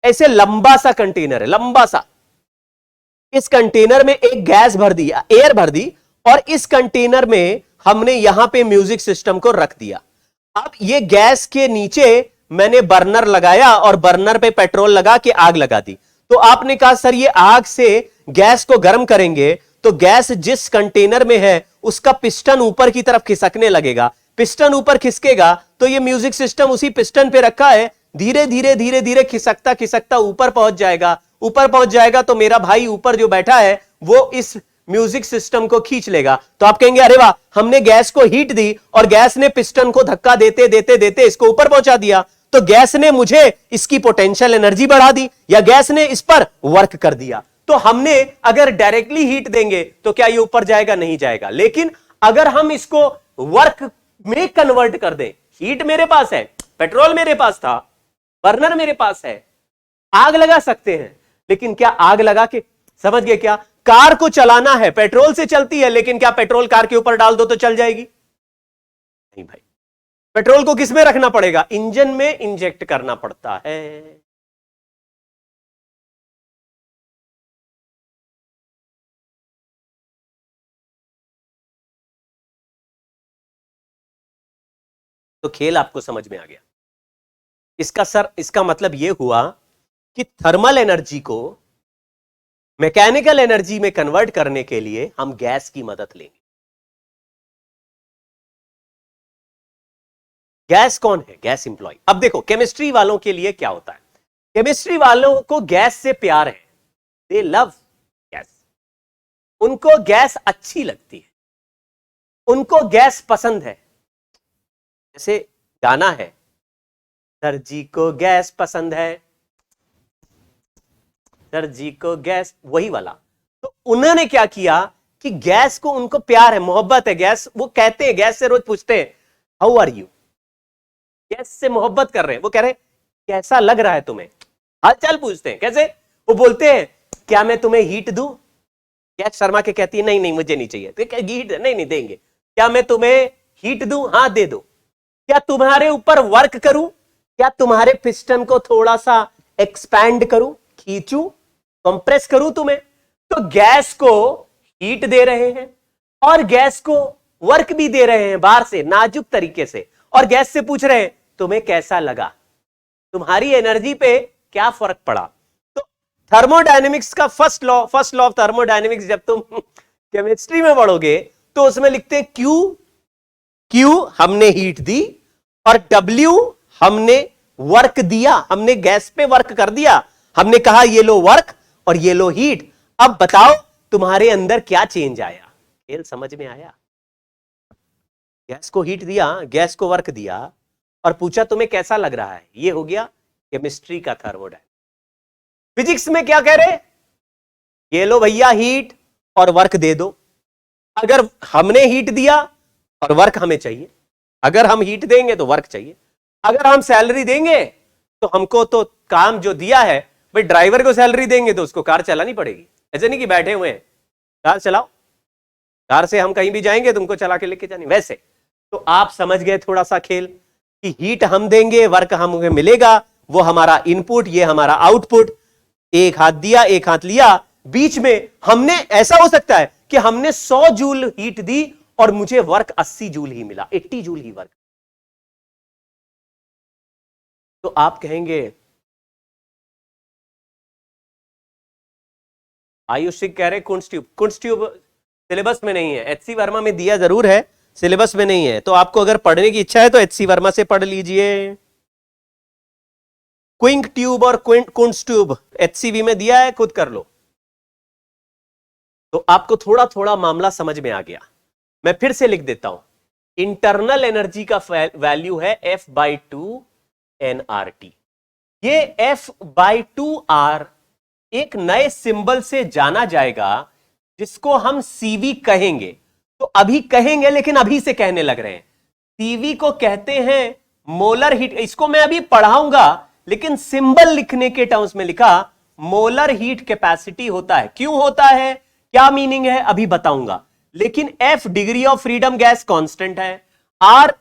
ऐसे लंबा सा कंटेनर है, लंबा सा। इस कंटेनर में एक गैस भर दी, एयर भर दी, और इस कंटेनर में हमने यहां पे म्यूजिक सिस्टम को रख दिया। अब ये गैस के नीचे मैंने बर्नर लगाया और बर्नर पे पेट्रोल लगा के आग लगा दी। तो आपने कहा सर ये आग से गैस को गर्म करेंगे तो गैस जिस कंटेनर में है उसका पिस्टन ऊपर की तरफ खिसकने लगेगा। पिस्टन ऊपर खिसकेगा तो ये म्यूजिक सिस्टम उसी पिस्टन पे रखा है, धीरे धीरे धीरे धीरे खिसकता खिसकता ऊपर पहुंच जाएगा। ऊपर पहुंच जाएगा तो मेरा भाई ऊपर जो बैठा है वो इस म्यूजिक सिस्टम को खींच लेगा। तो आप कहेंगे अरे वाह, हमने गैस को हीट दी और गैस ने पिस्टन को धक्का देते देते देते इसको ऊपर पहुंचा दिया। तो गैस ने मुझे इसकी पोटेंशियल एनर्जी बढ़ा दी या गैस ने इस पर वर्क कर दिया। तो हमने अगर डायरेक्टली हीट देंगे तो क्या ये ऊपर जाएगा? नहीं जाएगा। लेकिन अगर हम इसको वर्क में कन्वर्ट कर दें, हीट मेरे पास है, पेट्रोल मेरे पास था, बर्नर मेरे पास है, आग लगा सकते हैं, लेकिन क्या आग लगा के, समझ गए क्या? कार को चलाना है, पेट्रोल से चलती है, लेकिन क्या पेट्रोल कार के ऊपर डाल दो तो चल जाएगी? नहीं भाई, पेट्रोल को किस में रखना पड़ेगा? इंजन में इंजेक्ट करना पड़ता है। तो खेल आपको समझ में आ गया। इसका मतलब यह हुआ कि थर्मल एनर्जी को मैकेनिकल एनर्जी में कन्वर्ट करने के लिए हम गैस की मदद लेंगे। गैस कौन है? गैस इंप्लॉय। अब देखो केमिस्ट्री वालों के लिए क्या होता है, केमिस्ट्री वालों को गैस से प्यार है, दे लव गैस। उनको गैस अच्छी लगती है, उनको गैस पसंद है। जैसे गाना है, सर जी को गैस पसंद है, सर जी को गैस, वही वाला। तो उन्होंने क्या किया कि गैस को, उनको प्यार है, मोहब्बत है गैस। वो कहते हैं, गैस से रोज पूछते हैं हाउ आर यू, गैस से मोहब्बत कर रहे हैं। वो कह रहे हैं कैसा लग रहा है तुम्हें, हालचाल पूछते हैं। कैसे? वो बोलते हैं क्या मैं तुम्हें हीट दूं? गैस शर्मा के कहती है नहीं नहीं मुझे नहीं चाहिए। तो हीट नहीं नहीं देंगे। क्या मैं तुम्हें हीट दूं? हाँ दे दो। क्या तुम्हारे ऊपर वर्क करूं? क्या तुम्हारे पिस्टन को थोड़ा सा एक्सपैंड करूं, खींचूं, कंप्रेस करूं तुम्हें? तो गैस को हीट दे रहे हैं और गैस को वर्क भी दे रहे हैं बाहर से नाजुक तरीके से, और गैस से पूछ रहे हैं तुम्हें कैसा लगा, तुम्हारी एनर्जी पे क्या फर्क पड़ा। तो थर्मोडायनेमिक्स का फर्स्ट लॉ ऑफ थर्मोडायनेमिक्स जब तुम केमिस्ट्री में पढ़ोगे तो उसमें लिखते हैं क्यू हमने हीट दी और डब्ल्यू हमने वर्क दिया, हमने गैस पे वर्क कर दिया। हमने कहा ये लो वर्क और ये लो हीट। अब बताओ तुम्हारे अंदर क्या चेंज आया? खेल समझ में आया? गैस को हीट दिया, गैस को वर्क दिया और पूछा तुम्हें कैसा लग रहा है। ये हो गया केमिस्ट्री का थर्मोडायनेमिक्स। फिजिक्स में क्या कह रहे? ये लो भैया हीट और वर्क दे दो। अगर हमने हीट दिया और वर्क हमें चाहिए, अगर हम हीट देंगे तो वर्क चाहिए। अगर हम सैलरी देंगे तो हमको तो काम जो दिया है, भाई ड्राइवर को सैलरी देंगे तो उसको कार चलानी पड़ेगी। ऐसे नहीं कि बैठे हुए हैं कार चलाओ, कार से हम कहीं भी जाएंगे तुमको चला के लेके जानी। वैसे तो आप समझ गए थोड़ा सा खेल कि हीट हम देंगे, वर्क हमें मिलेगा, वो हमारा इनपुट, ये हमारा आउटपुट। एक हाथ दिया एक हाथ लिया, बीच में हमने, ऐसा हो सकता है कि हमने 100 जूल हीट दी और मुझे वर्क 80 जूल ही मिला, 80 जूल ही वर्क। तो आप कहेंगे, आयुषिक कह रहे कुंट्स ट्यूब सिलेबस में नहीं है। एचसी वर्मा में दिया जरूर है, सिलेबस में नहीं है। तो आपको अगर पढ़ने की इच्छा है तो एचसी वर्मा से पढ़ लीजिए। क्विंक ट्यूब और कुंट्स ट्यूब एचसीवी में दिया है, खुद कर लो। तो आपको थोड़ा थोड़ा मामला समझ में आ गया। मैं फिर से लिख देता हूं, इंटरनल एनर्जी का वैल्यू है F/2 nRT। ये F/2R एक नए सिंबल से जाना जाएगा जिसको हम CV कहेंगे। तो अभी कहेंगे लेकिन अभी से कहने लग रहे हैं। CV को कहते हैं मोलर हीट। इसको मैं अभी पढ़ाऊंगा लेकिन सिंबल लिखने के टर्म्स में लिखा, मोलर हीट कैपेसिटी होता है। क्यों होता है, क्या मीनिंग है, अभी बताऊंगा। लेकिन F degree of freedom gas constant है, R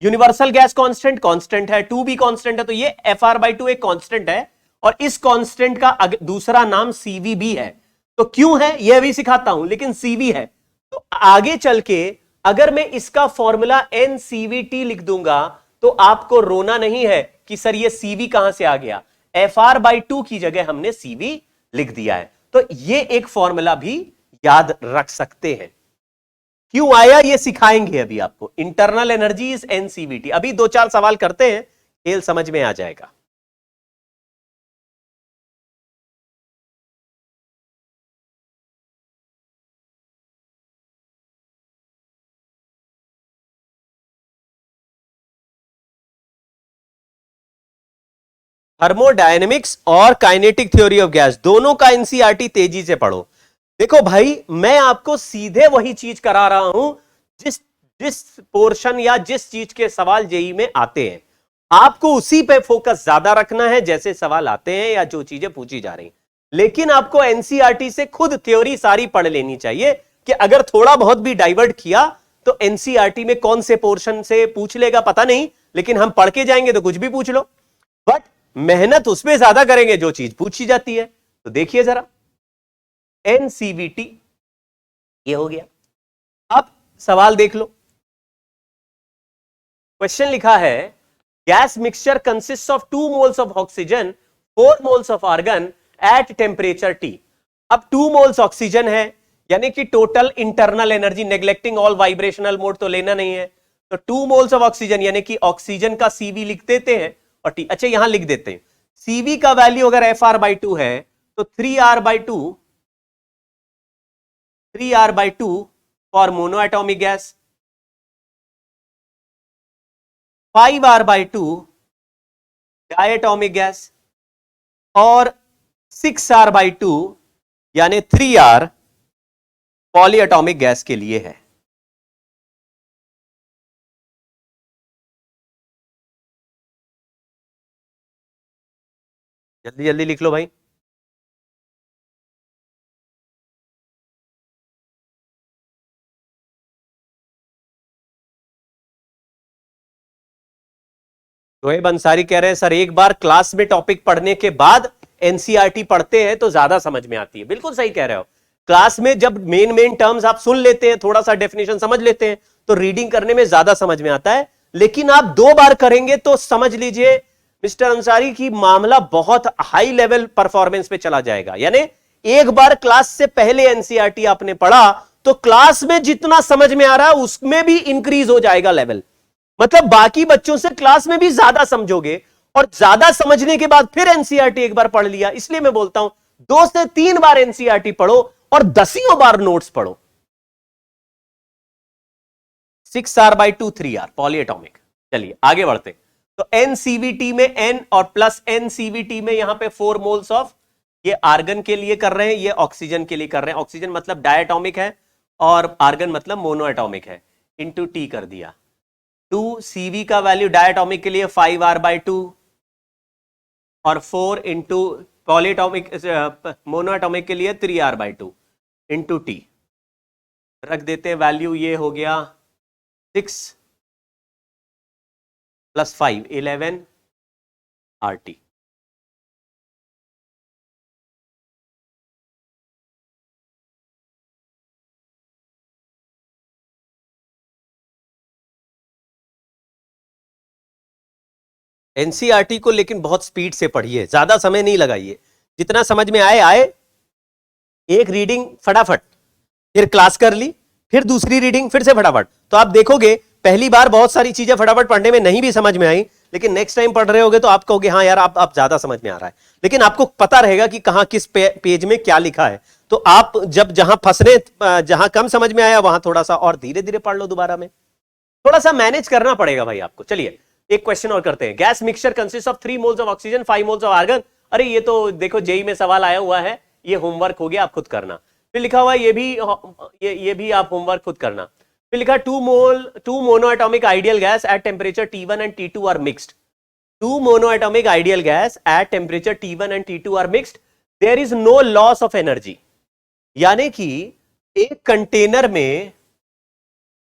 यूनिवर्सल गैस कांस्टेंट है, 2 भी कांस्टेंट है। तो ये FR/2 एक कांस्टेंट है और इस कांस्टेंट का दूसरा नाम CV भी है। तो क्यों है यह भी सिखाता हूं, लेकिन CV है। तो आगे चल के अगर मैं इसका फॉर्मूला NCVT लिख दूंगा तो आपको रोना नहीं है कि सर ये CV कहां से आ गया। FR/2 की जगह हमने CV लिख दिया है। तो ये एक फॉर्मूला भी याद रख सकते हैं। क्यों आया ये सिखाएंगे अभी आपको। Internal energy is NCVT. अभी 2-4 सवाल करते हैं, खेल समझ में आ जाएगा। थर्मोडायनेमिक्स और काइनेटिक थ्योरी ऑफ गैस दोनों का एनसीईआरटी तेजी से पढ़ो। देखो भाई, मैं आपको सीधे वही चीज करा रहा हूं जिस जिस पोर्शन या जिस चीज के सवाल जेई में आते हैं, आपको उसी पे फोकस ज्यादा रखना है जैसे सवाल आते हैं या जो चीजें पूछी जा रही। लेकिन आपको एनसीईआरटी से खुद थ्योरी सारी पढ़ लेनी चाहिए कि अगर थोड़ा बहुत भी डाइवर्ट किया तो एनसीईआरटी में कौन से पोर्शन से पूछ लेगा पता नहीं, लेकिन हम पढ़ के जाएंगे तो कुछ भी पूछ लो, बट मेहनत उसमें ज्यादा करेंगे जो चीज पूछी जाती है। तो देखिए जरा, एनसीवीटी ये हो गया। अब सवाल देख लो। क्वेश्चन लिखा है, gas mixture consist of 2 moles of oxygen, 4 moles of argon at temperature T. अब 2 मोल्स ऑक्सीजन है, यानी कि total internal energy, neglecting all vibrational mode तो लेना नहीं है, तो 2 मोल्स ऑफ ऑक्सीजन यानी कि ऑक्सीजन का सीवी लिख देते हैं और टी। अच्छा यहां लिख देते हैं सीवी का वैल्यू अगर FR/2 है तो 3R/2 for mono atomic gas, 5R/2 diatomic gas और 6R/2 यानी 3R पॉलीएटॉमिक गैस के लिए है। जल्दी जल्दी लिख लो भाई। शोएब अंसारी कह रहे हैं सर एक बार क्लास में टॉपिक पढ़ने के बाद एनसीईआरटी पढ़ते हैं तो ज्यादा समझ में आती है। बिल्कुल सही कह रहे हो। क्लास में जब मेन टर्म्स आप सुन लेते हैं, थोड़ा सा डेफिनेशन समझ लेते हैं, तो रीडिंग करने में ज्यादा समझ में आता है। लेकिन आप 2 बार करेंगे तो समझ लीजिए मिस्टर अंसारी की मामला बहुत हाई लेवल परफॉर्मेंस पे चला जाएगा। यानी एक बार क्लास से पहले एनसीईआरटी आपने पढ़ा तो क्लास में जितना समझ में आ रहा है उसमें भी इंक्रीज हो जाएगा लेवल। मतलब बाकी बच्चों से क्लास में भी ज्यादा समझोगे और ज्यादा समझने के बाद फिर एनसीईआरटी एक बार पढ़ लिया। इसलिए मैं बोलता हूं 2 से 3 बार एनसीईआरटी पढ़ो और 10 बार नोट्स पढ़ो। 6R/2 3R polyatomic. चलिए आगे बढ़ते। तो एनसीवीटी में N और प्लस एनसीवीटी में यहां पे 4 मोल्स ऑफ, ये आर्गन के लिए कर रहे हैं, ये ऑक्सीजन के लिए कर रहे हैं। ऑक्सीजन मतलब डायटोमिक है और आर्गन मतलब मोनोएटॉमिक है, इंटू टी कर दिया। 2 CV का वैल्यू डायटोमिक के लिए 5R/2 और 4 इंटू पॉलीएटॉमिक मोनोएटॉमिक के लिए 3R/2 इंटू टी रख देते हैं। वैल्यू ये हो गया 6 + 5 11 RT। एनसीईआरटी को लेकिन बहुत स्पीड से पढ़िए, ज्यादा समय नहीं लगाइए, जितना समझ में आए। एक रीडिंग फटाफट, फिर क्लास कर ली, फिर दूसरी रीडिंग फिर से फटाफट। तो आप देखोगे पहली बार बहुत सारी चीजें फटाफट पढ़ने में नहीं भी समझ में आई, लेकिन नेक्स्ट टाइम पढ़ रहे होगे तो आप कहोगे हाँ यार आप ज्यादा समझ में आ रहा है। लेकिन आपको पता रहेगा कि कहां किस पेज में क्या लिखा है। तो आप जब जहां कम समझ में आया वहां थोड़ा सा और धीरे धीरे पढ़ लो दोबारा में। थोड़ा सा मैनेज करना पड़ेगा भाई आपको। चलिए एक क्वेश्चन और करते हैं। Gas mixture consist of 3 moles of oxygen, 5 moles of argon. अरे ये तो देखो जेई में सवाल आया हुआ है, ये होमवर्क हो गया, आप खुद करना। फिर लिखा हुआ ये भी आप होमवर्क खुद करना। फिर लिखा 2 monoatomic ideal gas at temperature T1 and T2 are mixed. 2 monoatomic ideal gas at temperature T1 and T2 are mixed, there is no loss of energy. यानी कि एक कंटेनर में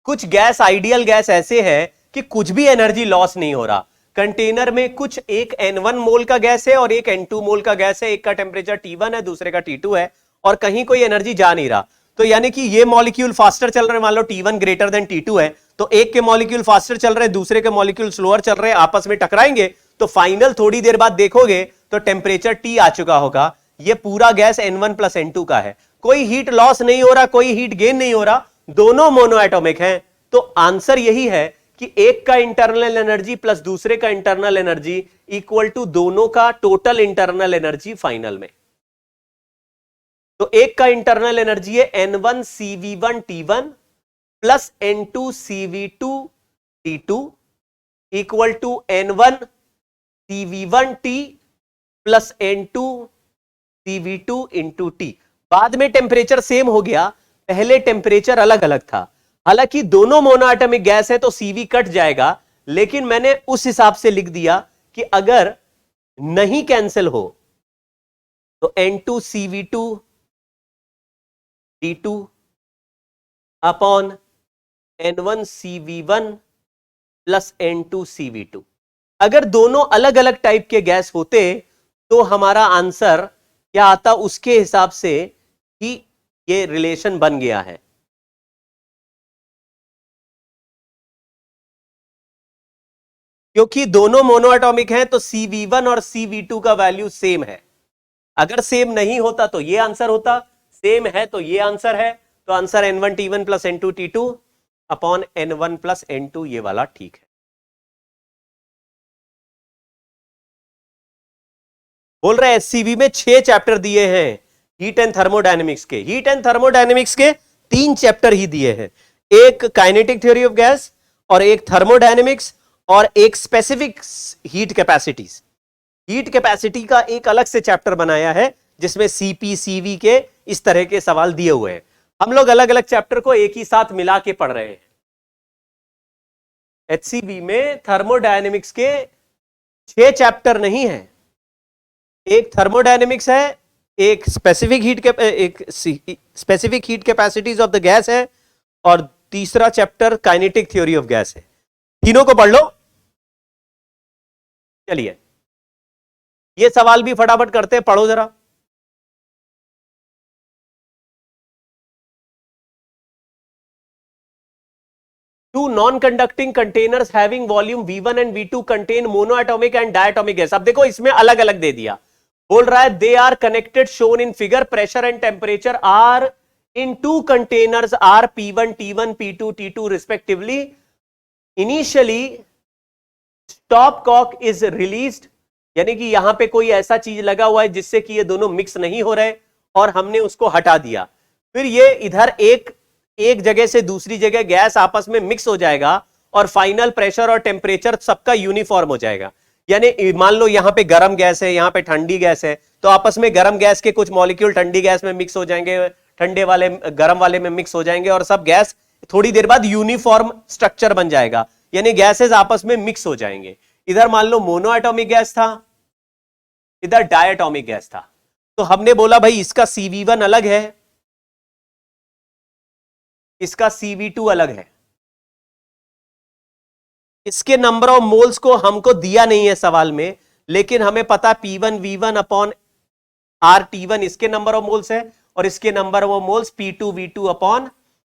कुछ गैस, आइडियल गैस ऐसे है कि कुछ भी एनर्जी लॉस नहीं हो रहा। कंटेनर में कुछ एक N1 मोल का गैस है और एक N2 मोल का गैस है, एक का टेम्परेचर T1 है दूसरे का T2 है और कहीं कोई एनर्जी जा नहीं रहा। तो यानी कि ये मॉलिक्यूल फास्टर चल रहे हैं, मान लो T1 ग्रेटर देन T2 है, तो एक के मॉलिक्यूल फास्टर चल रहे हैं, दूसरे के मॉलिक्यूल स्लोअर चल रहे हैं, आपस में टकराएंगे तो फाइनल थोड़ी देर बाद देखोगे तो टेम्परेचर T आ चुका होगा। ये पूरा गैस N1 प्लस N2 का है, कोई हीट लॉस नहीं हो रहा, कोई हीट गेन नहीं हो रहा, दोनों मोनोएटॉमिक हैं। तो आंसर यही है कि एक का इंटरनल एनर्जी प्लस दूसरे का इंटरनल एनर्जी इक्वल टू दोनों का टोटल इंटरनल एनर्जी फाइनल में। तो एक का इंटरनल एनर्जी है N1 CV1 T1 plus N2 CV2 T2 equal to N1 CV1 T plus N2 CV2 into T। बाद में टेम्परेचर सेम हो गया, पहले टेम्परेचर अलग अलग था। हालांकि दोनों मोनोएटॉमिक गैस है तो CV कट जाएगा, लेकिन मैंने उस हिसाब से लिख दिया कि अगर नहीं कैंसिल हो तो N2 CV2 T2 upon N1 CV1 plus N2 CV2। अगर दोनों अलग अलग टाइप के गैस होते तो हमारा आंसर क्या आता, उसके हिसाब से ही ये रिलेशन बन गया है। क्योंकि दोनों मोनोएटॉमिक हैं तो CV1 और CV2 का वैल्यू सेम है। अगर सेम नहीं होता तो ये आंसर होता, सेम है तो ये आंसर है। तो answer N1 T1 plus N2 T2 upon N1 plus N2 ये वाला ठीक है। बोल रहे SCV में 6 चैप्टर दिए हैं हीट एंड थर्मोडायनेमिक्स के। हीट एंड थर्मोडायनेमिक्स के 3 चैप्टर ही दिए हैं, एक काइनेटिक थ्योरी ऑफ गैस और एक थर्मोडायनेमिक्स और एक specific heat capacities. Heat capacity का एक अलग से चैप्टर बनाया है जिसमें CP CV के इस तरह के सवाल दिए हुए हैं। हम लोग अलग अलग चैप्टर को एक ही साथ मिला के पढ़ रहे हैं। HCV में थर्मोडायनेमिक्स के 6 चैप्टर नहीं है, एक थर्मोडायनेमिक्स है, एक specific heat capacities of the gas है और तीसरा chapter kinetic theory of gas है। तीनों को पढ़ लो। चलिए ये सवाल भी फटाफट करते हैं, पढ़ो जरा। Two non-conducting containers having volume V1 and V2 contain monoatomic and diatomic gas। अब देखो इसमें अलग अलग दे दिया, बोल रहा है they are connected shown in figure, pressure and temperature are in two containers are P1 T1 P2 T2 respectively। Initially stopcock is released, यानी कि यहां पे कोई ऐसा चीज लगा हुआ है जिससे कि ये दोनों मिक्स नहीं हो रहे और हमने उसको हटा दिया। फिर ये इधर एक जगह से दूसरी जगह गैस आपस में मिक्स हो जाएगा और फाइनल प्रेशर और टेम्परेचर सबका यूनिफॉर्म हो जाएगा। यानी मान लो यहां पे गर्म गैस है, यहां पे ठंडी गैस है, तो आपस में गर्म गैस के कुछ मॉलिक्यूल ठंडी गैस में मिक्स हो जाएंगे, ठंडे वाले गर्म वाले में मिक्स हो जाएंगे और सब गैस थोड़ी देर बाद यूनिफॉर्म स्ट्रक्चर बन जाएगा, यानी गैसेस आपस में मिक्स हो जाएंगे। इधर मान लो मोनोएटॉमिक गैस था, इधर डायटॉमिक गैस था, तो हमने बोला भाई इसका CV1 अलग है, इसका CV2 अलग है। इसके नंबर ऑफ मोल्स को हमको दिया नहीं है सवाल में, लेकिन हमें पता P1 V1 अपॉन RT1 इसके नंबर ऑफ मोल्स है और इसके number of moles P2 V2 upon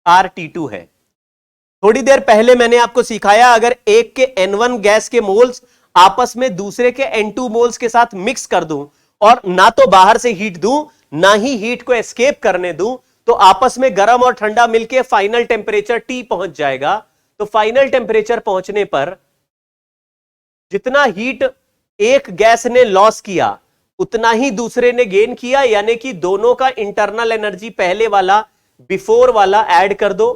RT2 है। थोड़ी देर पहले मैंने आपको सिखाया अगर एक के N1 गैस के मोल्स आपस में दूसरे के N2 मोल्स के साथ मिक्स कर दूं और ना तो बाहर से हीट दूं ना ही हीट को एस्केप करने दूं, तो आपस में गर्म और ठंडा मिलके फाइनल टेम्परेचर T पहुंच जाएगा। तो फाइनल टेम्परेचर पहुंचने पर जितना हीट एक गैस ने लॉस किया उतना ही दूसरे ने गेन किया, यानी कि दोनों का इंटरनल एनर्जी पहले वाला बिफोर वाला ऐड कर दो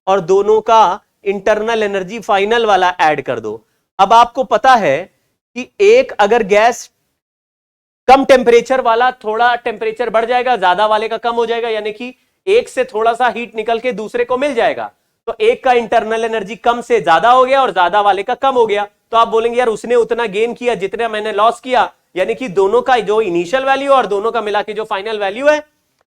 और दोनों का इंटरनल एनर्जी फाइनल वाला ऐड कर दो। अब आपको पता है कि एक अगर गैस कम टेम्परेचर वाला थोड़ा टेम्परेचर बढ़ जाएगा, ज्यादा वाले का कम हो जाएगा, यानी कि एक से थोड़ा सा हीट निकल के दूसरे को मिल जाएगा। तो एक का इंटरनल एनर्जी कम से ज्यादा हो गया और ज्यादा वाले का कम हो गया, तो आप बोलेंगे यार उसने उतना गेन किया जितना मैंने लॉस किया, यानी कि दोनों का जो इनिशियल वैल्यू और दोनों का मिला के जो फाइनल वैल्यू है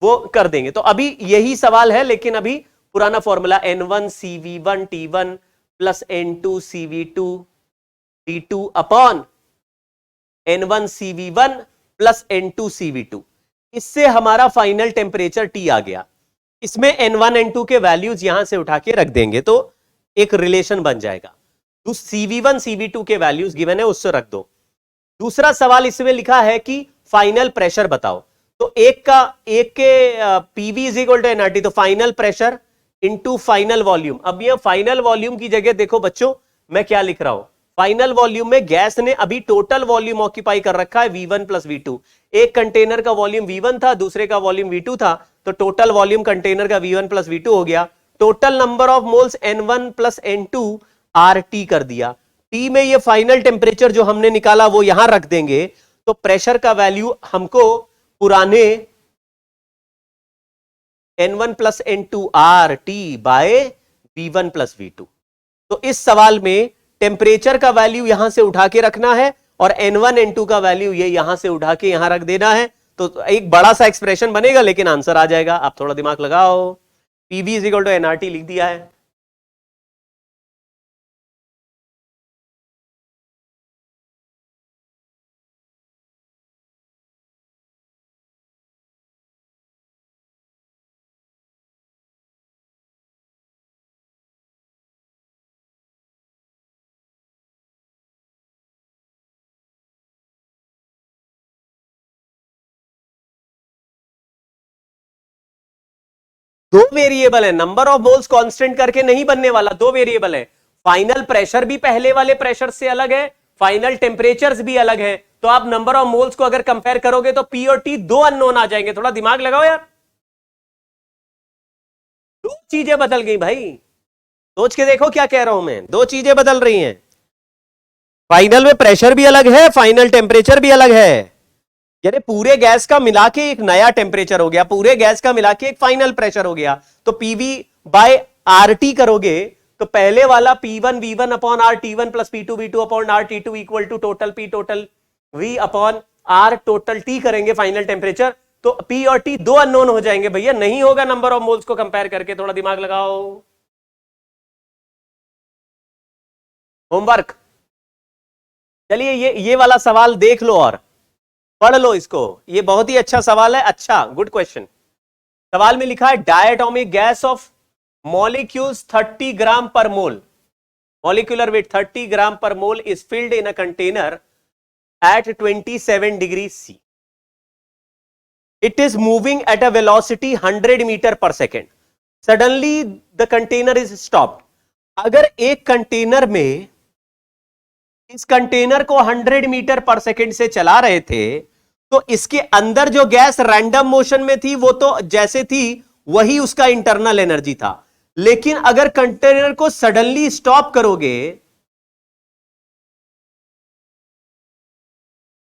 वो कर देंगे। तो अभी यही सवाल है, लेकिन अभी पुराना formula N1 CV1 T1 plus N2 CV2 T2 upon N1 CV1 plus N2 CV2, इससे हमारा फाइनल टेम्परेचर T आ गया। इसमें N1 N2 के वैल्यूज यहां से उठा के रख देंगे तो एक रिलेशन बन जाएगा। तो CV1 CV2 के वैल्यूज गिवन है उससे रख दो। दूसरा सवाल इसमें लिखा है कि फाइनल प्रेशर बताओ, तो एक के PV is equal to NRT, तो final pressure into final volume. अब ये फाइनल वॉल्यूम की जगह देखो बच्चों मैं क्या लिख रहा हूं, फाइनल वॉल्यूम में गैस ने अभी टोटल वॉल्यूम ऑक्यूपाई कर रखा है V1 प्लस V2। एक कंटेनर का वॉल्यूम V1 था, दूसरे का वॉल्यूम V2 था, तो टोटल वॉल्यूम कंटेनर का V1 प्लस V2 हो गया। Total number of moles N1 plus N2 RT कर दिया। T में ये फाइनल टेम्परेचर जो हमने निकाला वो यहां रख देंगे, तो प्रेशर का वैल्यू हमको पुराने N1 plus N2 RT bye V1 plus V2। तो इस सवाल में टेम्परेचर का वैल्यू यहां से उठा के रखना है और N1 N2 का वैल्यू ये यहां से उठा के यहां रख देना है, तो एक बड़ा सा एक्सप्रेशन बनेगा लेकिन आंसर आ जाएगा। आप थोड़ा दिमाग लगाओ। PV is equal to nRT लिख दिया है। दो वेरिएबल है, नंबर ऑफ मोल्स कांस्टेंट करके नहीं बनने वाला, दो वेरिएबल है। फाइनल प्रेशर भी पहले वाले प्रेशर से अलग है, फाइनल टेम्परेचर्स भी अलग है, तो आप नंबर ऑफ मोल्स को अगर कंपेयर करोगे तो पी और टी दो अननोन आ जाएंगे। थोड़ा दिमाग लगाओ यार, दो चीजें बदल गई भाई, सोच के देखो क्या कह रहा हूं मैं, दो चीजें बदल रही हैं। फाइनल में प्रेशर भी अलग है, फाइनल टेम्परेचर भी अलग है, यानी पूरे गैस का मिला के एक नया टेम्परेचर हो गया, पूरे गैस का मिला के एक फाइनल प्रेशर हो गया। तो पीवी बाय आरटी करोगे तो पहले वाला P1 V1 upon R T1 plus P2 V2 upon R T2 equal to total P total V upon R total T करेंगे फाइनल टेम्परेचर, तो P और T दो अननोन हो जाएंगे भैया, नहीं होगा नंबर ऑफ मोल्स को कंपेयर करके। थोड़ा दिमाग लगाओ, होमवर्क। चलिए ये वाला सवाल देख लो और पढ़ लो इसको, ये बहुत ही अच्छा सवाल है, अच्छा गुड क्वेश्चन। सवाल में लिखा है डायटोमिक गैस ऑफ मॉलिक्यूल्स 30 ग्राम पर मोल, molecular weight 30 gram per mole is filled in a container at 27 degrees C. It is moving at a velocity 100 meter per second. Suddenly the container is stopped. अगर एक container में इस container को 100 metre पर second से चला रहे थे, तो इसके अंदर जो गैस रैंडम मोशन में थी वो तो जैसे थी वही उसका इंटरनल एनर्जी था। लेकिन अगर कंटेनर को सडनली स्टॉप करोगे,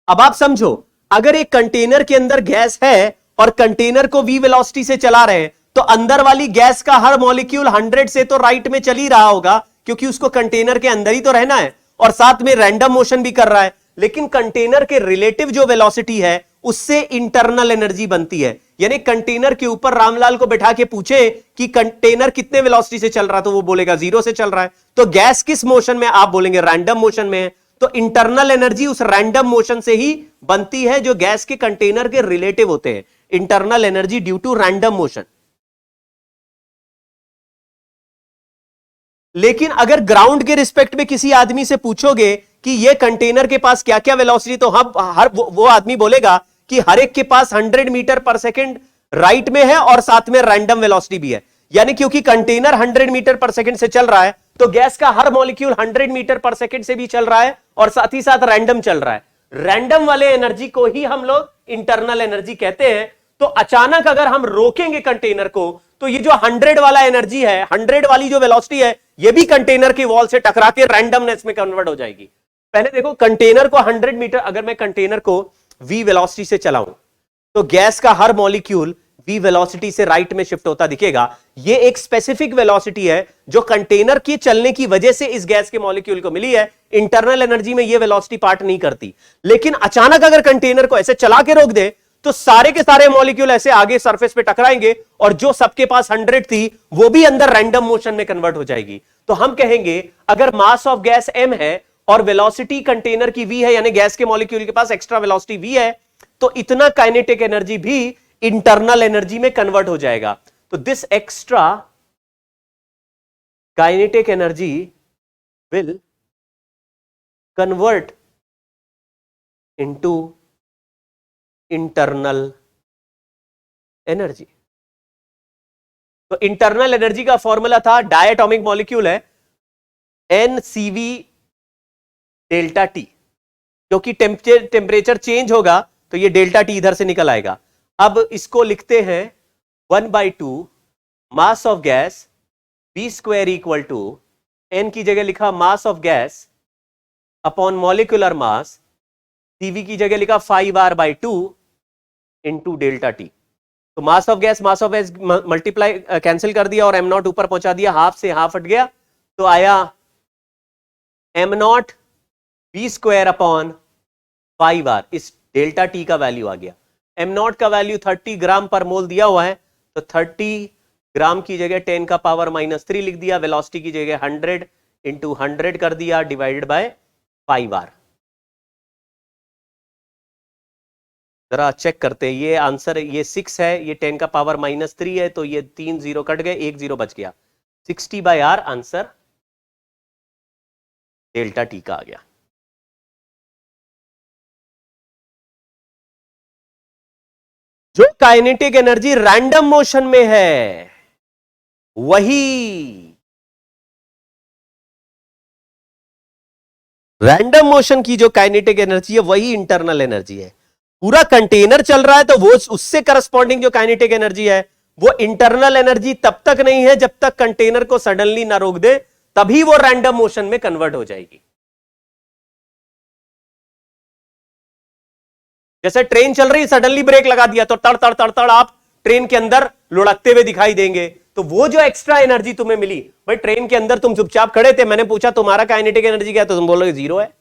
अब आप समझो, अगर एक कंटेनर के अंदर गैस है और कंटेनर को v वेलोसिटी से चला रहे हैं, तो अंदर वाली गैस का हर मॉलिक्यूल 100 से तो राइट में चल ही रहा होगा, क्योंकि उसको कंटेनर के अंदर ही तो रहना है और साथ में रैंडम मोशन भी कर रहा है। लेकिन कंटेनर के रिलेटिव जो वेलोसिटी है उससे इंटरनल एनर्जी बनती है। यानी कंटेनर के ऊपर रामलाल को बैठा के पूछे कि कंटेनर कितने वेलोसिटी से चल रहा, तो वो बोलेगा 0 से चल रहा है। तो गैस किस मोशन में, आप बोलेंगे रैंडम मोशन में है, तो इंटरनल एनर्जी उस रैंडम मोशन से ही बनती है जो गैस के कंटेनर के रिलेटिव होते हैं, internal energy due to random motion. लेकिन अगर ग्राउंड के रिस्पेक्ट में किसी आदमी से पूछोगे कि ये कंटेनर के पास क्या क्या वेलोसिटी, तो हम हर वो आदमी बोलेगा कि हर एक के पास 100 मीटर पर सेकंड राइट में है और साथ में रैंडम वेलोसिटी भी है। यानी क्योंकि कंटेनर 100 मीटर पर सेकंड से चल रहा है, तो गैस का हर मॉलिक्यूल 100 मीटर पर सेकंड से भी चल रहा है और साथ ही साथ रैंडम चल रहा है। रैंडम वाले एनर्जी को ही हम लोग इंटरनल एनर्जी कहते हैं। तो अचानक अगर हम रोकेंगे कंटेनर को, तो ये जो 100 वाला एनर्जी है, 100 वाली जो वेलोसिटी है, ये भी कंटेनर की वॉल से टकरा के रैंडमनेस में कन्वर्ट हो जाएगी। पहले देखो, कंटेनर को 100 मीटर, अगर मैं कंटेनर को v वेलोसिटी से चलाऊं, तो गैस का हर मॉलिक्यूल v वेलोसिटी से राइट में शिफ्ट होता दिखेगा। ये एक स्पेसिफिक वेलोसिटी है जो कंटेनर के चलने की वजह से इस गैस के मॉलिक्यूल को मिली है। इंटरनल एनर्जी में ये वेलोसिटी पार्ट नहीं करती। लेकिन अचानक अगर कंटेनर को ऐसे चला के रोक दे, तो सारे के सारे मॉलिक्यूल ऐसे आगे सरफेस पे टकराएंगे और जो सबके पास 100 थी वो भी अंदर रैंडम मोशन में कन्वर्ट हो जाएगी। तो हम कहेंगे अगर मास ऑफ गैस m है और वेलोसिटी कंटेनर की v है, यानी गैस के मॉलिक्यूल के पास एक्स्ट्रा वेलोसिटी v है, तो इतना काइनेटिक एनर्जी भी इंटरनल एनर्जी में कन्वर्ट हो जाएगा। तो this extra kinetic energy will convert into internal energy. तो इंटरनल एनर्जी का फॉर्मूला था, डायटॉमिक मॉलिक्यूल है NCV डेल्टा टी, क्योंकि टेम्परेचर चेंज होगा तो ये डेल्टा टी इधर से निकल आएगा। अब इसको लिखते हैं 1/2 mass of gas V square equal to N की जगह लिखा mass of gas upon molecular mass, CV की जगह लिखा 5R/2 इंटू डेल्टा टी। तो mass of gas multiply cancel कर दिया और m नॉट ऊपर पहुंचा दिया, हाफ से हाफ हट गया तो आया m not V square upon 5R। इस डेल्टा टी का वैल्यू आ गया। m नॉट का वैल्यू 30 ग्राम पर मोल दिया हुआ है, तो 30 ग्राम की जगह 10 का पावर -3 लिख दिया, वेलोसिटी की जगह 100 इंटू 100 कर दिया डिवाइडेड बाय 5R। जरा चेक करते हैं, ये आंसर ये 6 है, ये 10 का पावर -3 है, तो ये 3 जीरो कट गए, 1 जीरो बच गया। 60/R आंसर डेल्टा टी का आ गया। जो काइनेटिक एनर्जी रैंडम मोशन में है वही रैंडम मोशन की जो काइनेटिक एनर्जी है वही इंटरनल एनर्जी है। पूरा कंटेनर चल रहा है तो वो उससे करस्पॉन्डिंग जो काइनेटिक एनर्जी है वो इंटरनल एनर्जी तब तक नहीं है जब तक कंटेनर को सडनली ना रोक दे, तभी वो रैंडम मोशन में कन्वर्ट हो जाएगी। जैसे ट्रेन चल रही, सडनली ब्रेक लगा दिया तो तड़ तड़ तड़ तड़ आप ट्रेन के अंदर लुढ़कते हुए दिखाई देंगे। तो वो जो एक्स्ट्रा एनर्जी तुम्हें मिली, भाई ट्रेन के अंदर तुम चुपचाप खड़े थे, मैंने पूछा तुम्हारा काइनेटिक एनर्जी क्या है, तो तुम बोलोगे 0 है।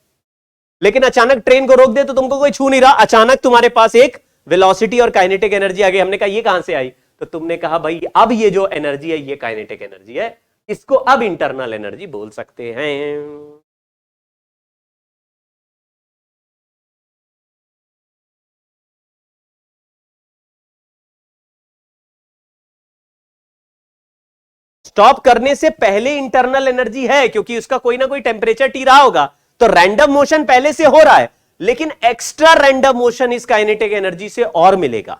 लेकिन अचानक ट्रेन को रोक दे तो तुमको कोई छू नहीं रहा, अचानक तुम्हारे पास एक वेलोसिटी और काइनेटिक एनर्जी आ गई। हमने कहा ये कहां से आई, तो तुमने कहा भाई अब ये जो एनर्जी है ये काइनेटिक एनर्जी है, इसको अब इंटरनल एनर्जी बोल सकते हैं। स्टॉप करने से पहले इंटरनल एनर्जी है, क्योंकि उसका कोई ना कोई टेम्परेचर टी रहा होगा, तो रैंडम मोशन पहले से हो रहा है, लेकिन एक्स्ट्रा रैंडम मोशन इस काइनेटिक एनर्जी से और मिलेगा।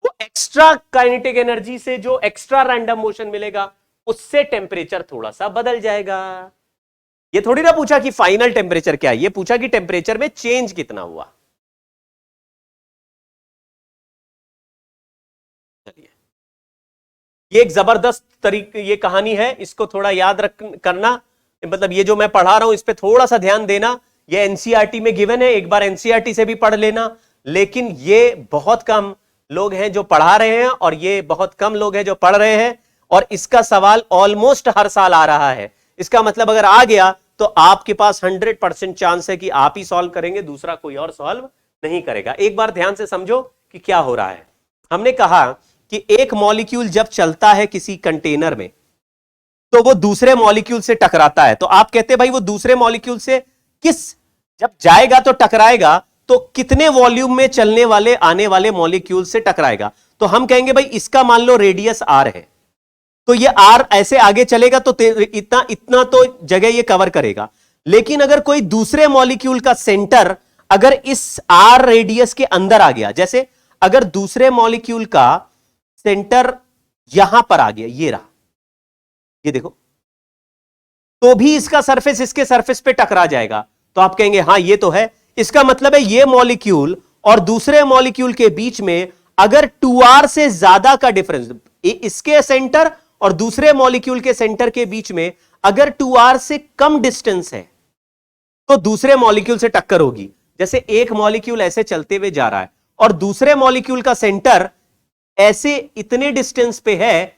वो एक्स्ट्रा काइनेटिक एनर्जी से जो एक्स्ट्रा रैंडम मोशन मिलेगा उससे टेम्परेचर थोड़ा सा बदल जाएगा। ये थोड़ी ना पूछा कि फाइनल टेम्परेचर क्या है, ये पूछा कि टेम्परेचर में चेंज कितना हुआ। चलिए, ये एक जबरदस्त तरीके ये कहानी है, इसको थोड़ा याद करना, मतलब ये जो मैं पढ़ा रहा हूं इस पे थोड़ा सा ध्यान देना। ये एनसीईआरटी में गिवन है, एक बार एनसीईआरटी से भी पढ़ लेना, लेकिन ये बहुत कम लोग हैं जो पढ़ा रहे हैं और ये बहुत कम लोग हैं जो पढ़ रहे हैं, और इसका सवाल ऑलमोस्ट हर साल आ रहा है। इसका मतलब अगर आ गया तो आपके पास 100% चांस है कि आप ही सॉल्व करेंगे, दूसरा कोई और सॉल्व नहीं करेगा। एक बार ध्यान से समझो कि क्या हो रहा है। हमने कहा कि एक मॉलिक्यूल जब चलता है किसी कंटेनर में तो वो दूसरे मॉलिक्यूल से टकराता है, तो आप कहते हैं भाई वो दूसरे मॉलिक्यूल से जब जाएगा तो टकराएगा तो कितने वॉल्यूम में चलने वाले आने वाले मॉलिक्यूल से टकराएगा। तो हम कहेंगे भाई इसका मान लो रेडियस r है, तो ये r ऐसे आगे चलेगा तो इतना तो जगह ये कवर करेगा। लेकिन अगर कोई दूसरे मॉलिक्यूल का सेंटर अगर इस r रेडियस के अंदर आ गया, जैसे अगर दूसरे मॉलिक्यूल का सेंटर यहां पर आ गया, ये रहा, ये देखो, तो भी इसका सरफेस इसके सरफेस पे टकरा जाएगा। तो आप कहेंगे हां ये तो है, इसका मतलब है ये मॉलिक्यूल और दूसरे मॉलिक्यूल के बीच में अगर 2r से ज्यादा का डिफरेंस, इसके सेंटर और दूसरे मॉलिक्यूल के सेंटर के बीच में अगर 2r से कम डिस्टेंस है तो दूसरे मॉलिक्यूल से टक्कर होगी। जैसे एक मॉलिक्यूल ऐसे चलते हुए जा रहा है और दूसरे मॉलिक्यूल का सेंटर ऐसे इतने डिस्टेंस पे है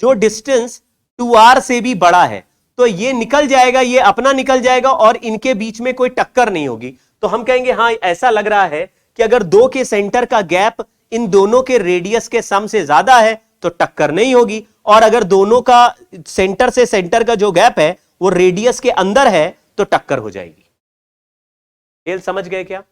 जो डिस्टेंस 2r से भी बड़ा है, तो ये निकल जाएगा, ये अपना निकल जाएगा और इनके बीच में कोई टक्कर नहीं होगी। तो हम कहेंगे हां ऐसा लग रहा है कि अगर दो के सेंटर का गैप इन दोनों के रेडियस के सम से ज्यादा है तो टक्कर नहीं होगी, और अगर दोनों का सेंटर से सेंटर का जो गैप है वो रेडियस के अंदर है तो टक्कर हो जाएगी। खेल समझ गए क्या?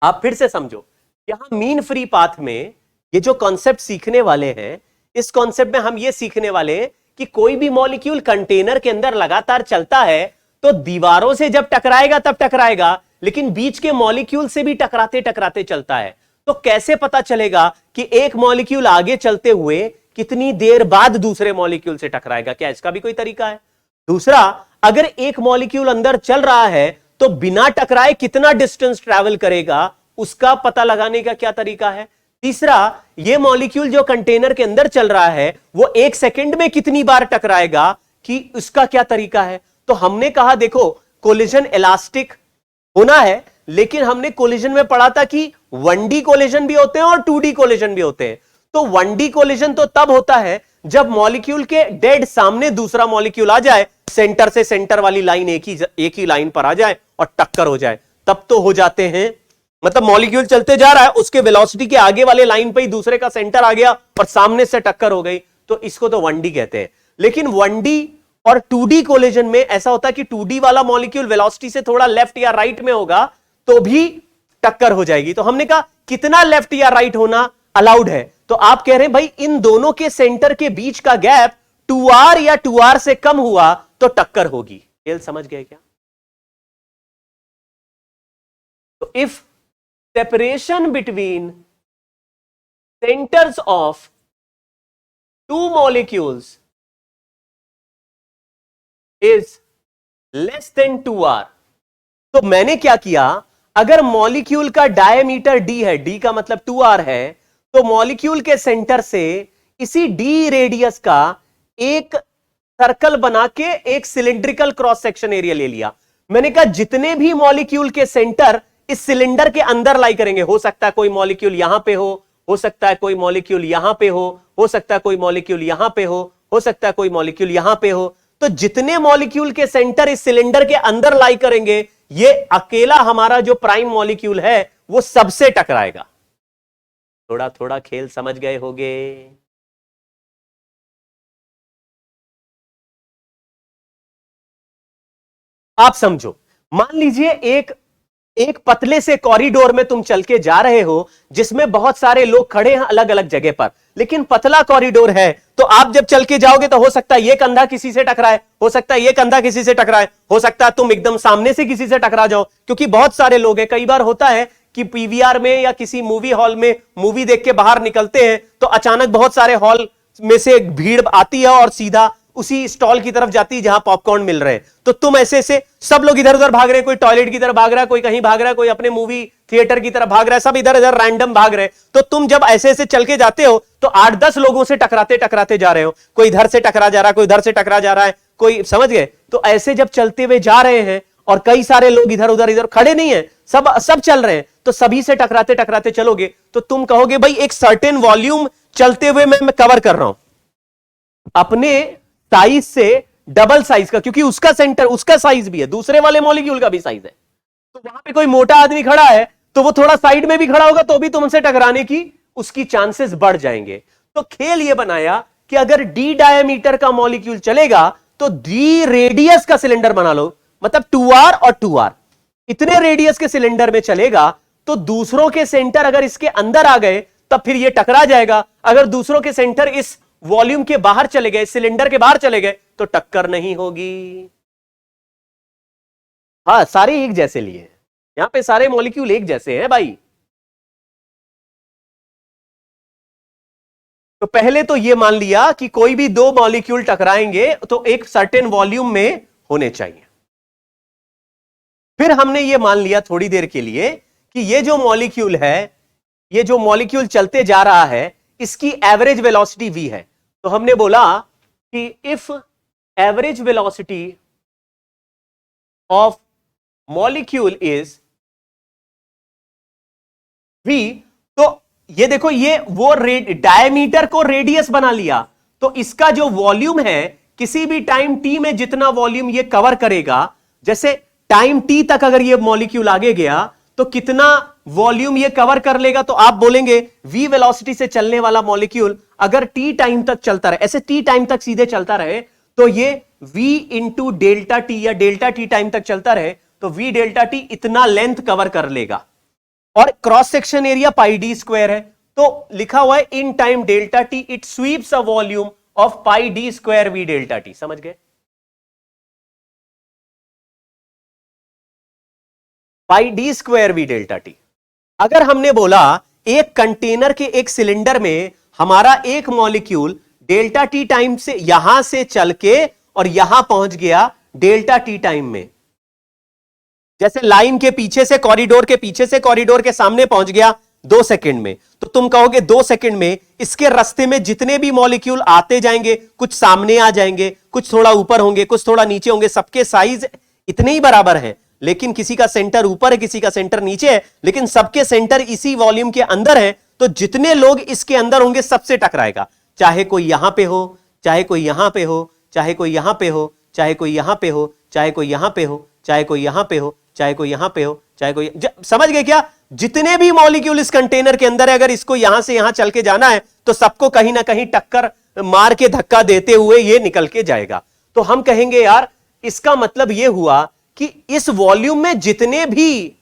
आप फिर से समझो, यहां मीन फ्री पाथ में ये जो कॉन्सेप्ट सीखने वाले हैं, इस कॉन्सेप्ट में हम ये सीखने वाले हैं कि कोई भी मॉलिक्यूल कंटेनर के अंदर लगातार चलता है तो दीवारों से जब टकराएगा तब टकराएगा, लेकिन बीच के मॉलिक्यूल से भी टकराते टकराते चलता है। तो कैसे पता चलेगा कि एक मॉलिक्यूल आगे चलते हुए कितनी देर बाद दूसरे मॉलिक्यूल से टकराएगा? क्या इसका भी कोई तरीका है? दूसरा, अगर एक मॉलिक्यूल अंदर चल रहा है तो बिना टकराए कितना डिस्टेंस ट्रैवल करेगा, उसका पता लगाने का क्या तरीका है? तीसरा, यह मॉलिक्यूल जो कंटेनर के अंदर चल रहा है वो 1 सेकंड में कितनी बार टकराएगा, कि उसका क्या तरीका है? तो हमने कहा देखो, कोलिजन इलास्टिक होना है, लेकिन हमने कोलिजन में पढ़ा था कि 1D कोलिजन भी होते हैं और 2D कोलिजन भी होते हैं। तो 1D कोलिजन तो तब होता है जब मॉलिक्यूल के डेड सामने दूसरा मॉलिक्यूल आ जाए, सेंटर से सेंटर वाली लाइन एक ही लाइन पर आ जाए और टक्कर हो जाए, तब तो हो जाते हैं। मतलब मॉलिक्यूल चलते जा रहा है, उसके वेलोसिटी के आगे वाले लाइन पे ही दूसरे का सेंटर आ गया और सामने से टक्कर हो गई, तो इसको तो 1D कहते हैं। लेकिन 1D और 2D कोलिजन में ऐसा होता है कि 2D वाला मॉलिक्यूल वेलोसिटी से थोड़ा लेफ्ट या राइट में होगा तो भी टक्कर हो जाएगी। तो हमने कहा कितना लेफ्ट या राइट होना अलाउड है? तो आप कह रहे हैं भाई इन दोनों के सेंटर के बीच का गैप 2R या 2R से कम हुआ तो टक्कर होगी। खेल समझ गए क्या? तो if separation between centres of 2 molecules is less than 2R, तो मैंने क्या किया, अगर मॉलिक्यूल का डायमीटर d है, d का मतलब 2R है, तो मॉलिक्यूल के सेंटर से इसी d रेडियस का एक सर्कल बना के एक सिलिंड्रिकल क्रॉस सेक्शन एरिया ले लिया। मैंने कहा जितने भी मॉलिक्यूल के सेंटर इस सिलेंडर के अंदर लाई करेंगे, हो सकता है कोई मॉलिक्यूल यहां पे हो सकता है कोई मॉलिक्यूल यहां पे हो सकता है कोई मॉलिक्यूल यहां पे हो सकता है कोई मॉलिक्यूल यहां पे हो, तो जितने मॉलिक्यूल के सेंटर इस सिलेंडर के अंदर लाई करेंगे, ये अकेला हमारा जो प्राइम मॉलिक्यूल है वो सबसे टकराएगा। थोड़ा थोड़ा खेल समझ गए होगे? आप समझो, मान लीजिए एक पतले से कॉरिडोर में तुम चल के जा रहे हो जिसमें बहुत सारे लोग खड़े हैं अलग अलग जगह पर, लेकिन पतला कॉरिडोर है, तो आप जब चल के जाओगे तो हो सकता है ये कंधा किसी से टकराए, हो सकता है ये कंधा किसी से टकराए, हो सकता है तुम एकदम सामने से किसी से टकरा जाओ, क्योंकि बहुत सारे लोग हैं। कई बार होता है कि पीवीआर में या किसी मूवी हॉल में मूवी देख के बाहर निकलते हैं तो अचानक बहुत सारे हॉल में से भीड़ आती है और सीधा उसी स्टॉल की तरफ जाती है जहां पॉपकॉर्न मिल रहे हैं, तो तुम ऐसे सब लोग इधर उधर भाग रहे हैं, कोई टॉयलेट की तरफ भाग रहा है, कोई कहीं भाग रहा है, कोई अपने मूवी थिएटर की तरफ भाग रहा है, सब इधर इधर रैंडम भाग रहे हैं। तो तुम जब ऐसे चल के जाते हो तो 8-10 लोगों से टकराते टकराते जा रहे हो, कोई इधर से टकरा जा रहा है, कोई इधर से टकरा जा रहा है, कोई, समझ गए? तो ऐसे जब चलते हुए जा रहे हैं और कई सारे लोग इधर उधर खड़े नहीं है, सब चल रहे हैं, तो सभी से टकराते टकराते चलोगे तो तुम कहोगे भाई एक सर्टेन वॉल्यूम चलते हुए मैं कवर कर रहा हूं अपने साइज से डबल साइज का, क्योंकि उसका सेंटर उसका साइज भी है, दूसरे वाले मॉलिक्यूल का भी साइज है, तो वहां पे कोई मोटा आदमी खड़ा है तो वो थोड़ा साइड में भी खड़ा होगा तो भी तुमसे टकराने की उसकी चांसेस बढ़ जाएंगे। तो खेल ये बनाया कि अगर डी डायमीटर का मॉलिक्यूल चलेगा तो डी रेडियस का सिलेंडर बना लो, मतलब 2R और 2R इतने रेडियस के सिलेंडर में चलेगा, तो दूसरों के सेंटर अगर इसके अंदर आ गए तब फिर ये टकरा जाएगा, अगर दूसरों के सेंटर इस वॉल्यूम के बाहर चले गए, सिलेंडर के बाहर चले गए, तो टक्कर नहीं होगी। हाँ, सारे एक जैसे लिए, यहां पे सारे मॉलिक्यूल एक जैसे हैं भाई। तो पहले तो ये मान लिया कि कोई भी 2 मॉलिक्यूल टकराएंगे तो एक सर्टेन वॉल्यूम में होने चाहिए। फिर हमने ये मान लिया थोड़ी देर के लिए कि ये जो मॉलिक्यूल है, ये जो मॉलिक्यूल चलते जा रहा है, इसकी एवरेज वेलोसिटी v है। तो हमने बोला कि if average velocity of molecule is v, तो ये देखो, ये वो डायमीटर को रेडियस बना लिया, तो इसका जो वॉल्यूम है किसी भी टाइम t में जितना वॉल्यूम ये कवर करेगा, जैसे टाइम t तक अगर ये मॉलिक्यूल आगे गया तो कितना वॉल्यूम ये कवर कर लेगा, तो आप बोलेंगे v वेलोसिटी से चलने वाला मॉलिक्यूल अगर t टाइम तक चलता रहे, ऐसे t टाइम तक सीधे चलता रहे, तो ये v इंटू डेल्टा टी या डेल्टा टी टाइम तक चलता रहे तो v डेल्टा टी इतना लेंथ कवर कर लेगा, और cross section area pi D square है, तो लिखा हुआ है in time delta T it sweeps a volume of pi D square V delta T. समझ गए? Pi D square V delta T. अगर हमने बोला एक कंटेनर के एक सिलेंडर में हमारा एक मॉलिक्यूल डेल्टा टी टाइम से यहां से चल के और यहां पहुंच गया डेल्टा टी टाइम में, जैसे लाइन के पीछे से कॉरिडोर के पीछे से कॉरिडोर के सामने पहुंच गया 2 सेकंड में, तो तुम कहोगे 2 सेकंड में इसके रास्ते में जितने भी मॉलिक्यूल आते जाएंगे, कुछ सामने आ जाएंगे, कुछ थोड़ा ऊपर होंगे, कुछ थोड़ा नीचे होंगे, सबके साइज इतने ही बराबर हैं, लेकिन किसी का सेंटर ऊपर है, किसी का सेंटर नीचे है, लेकिन सबके सेंटर इसी वॉल्यूम के अंदर है, तो जितने लोग इसके अंदर होंगे सबसे टकराएगा, चाहे कोई यहां पे हो, चाहे कोई यहां पे हो, चाहे कोई यहां पे हो, चाहे कोई यहां पे हो, चाहे कोई यहां पे हो, चाहे कोई यहां पे हो, चाहे कोई यहां पे हो, चाहे कोई, समझ गए क्या? जितने भी मॉलिक्यूल इस कंटेनर के अंदर है, अगर इसको यहां से यहां चल के जाना है तो सबको कहीं ना कहीं टक्कर मार के धक्का देते हुए ये निकल के जाएगा। तो हम कहेंगे यार इसका मतलब ये हुआ कि इस वॉल्यूम में जितने भी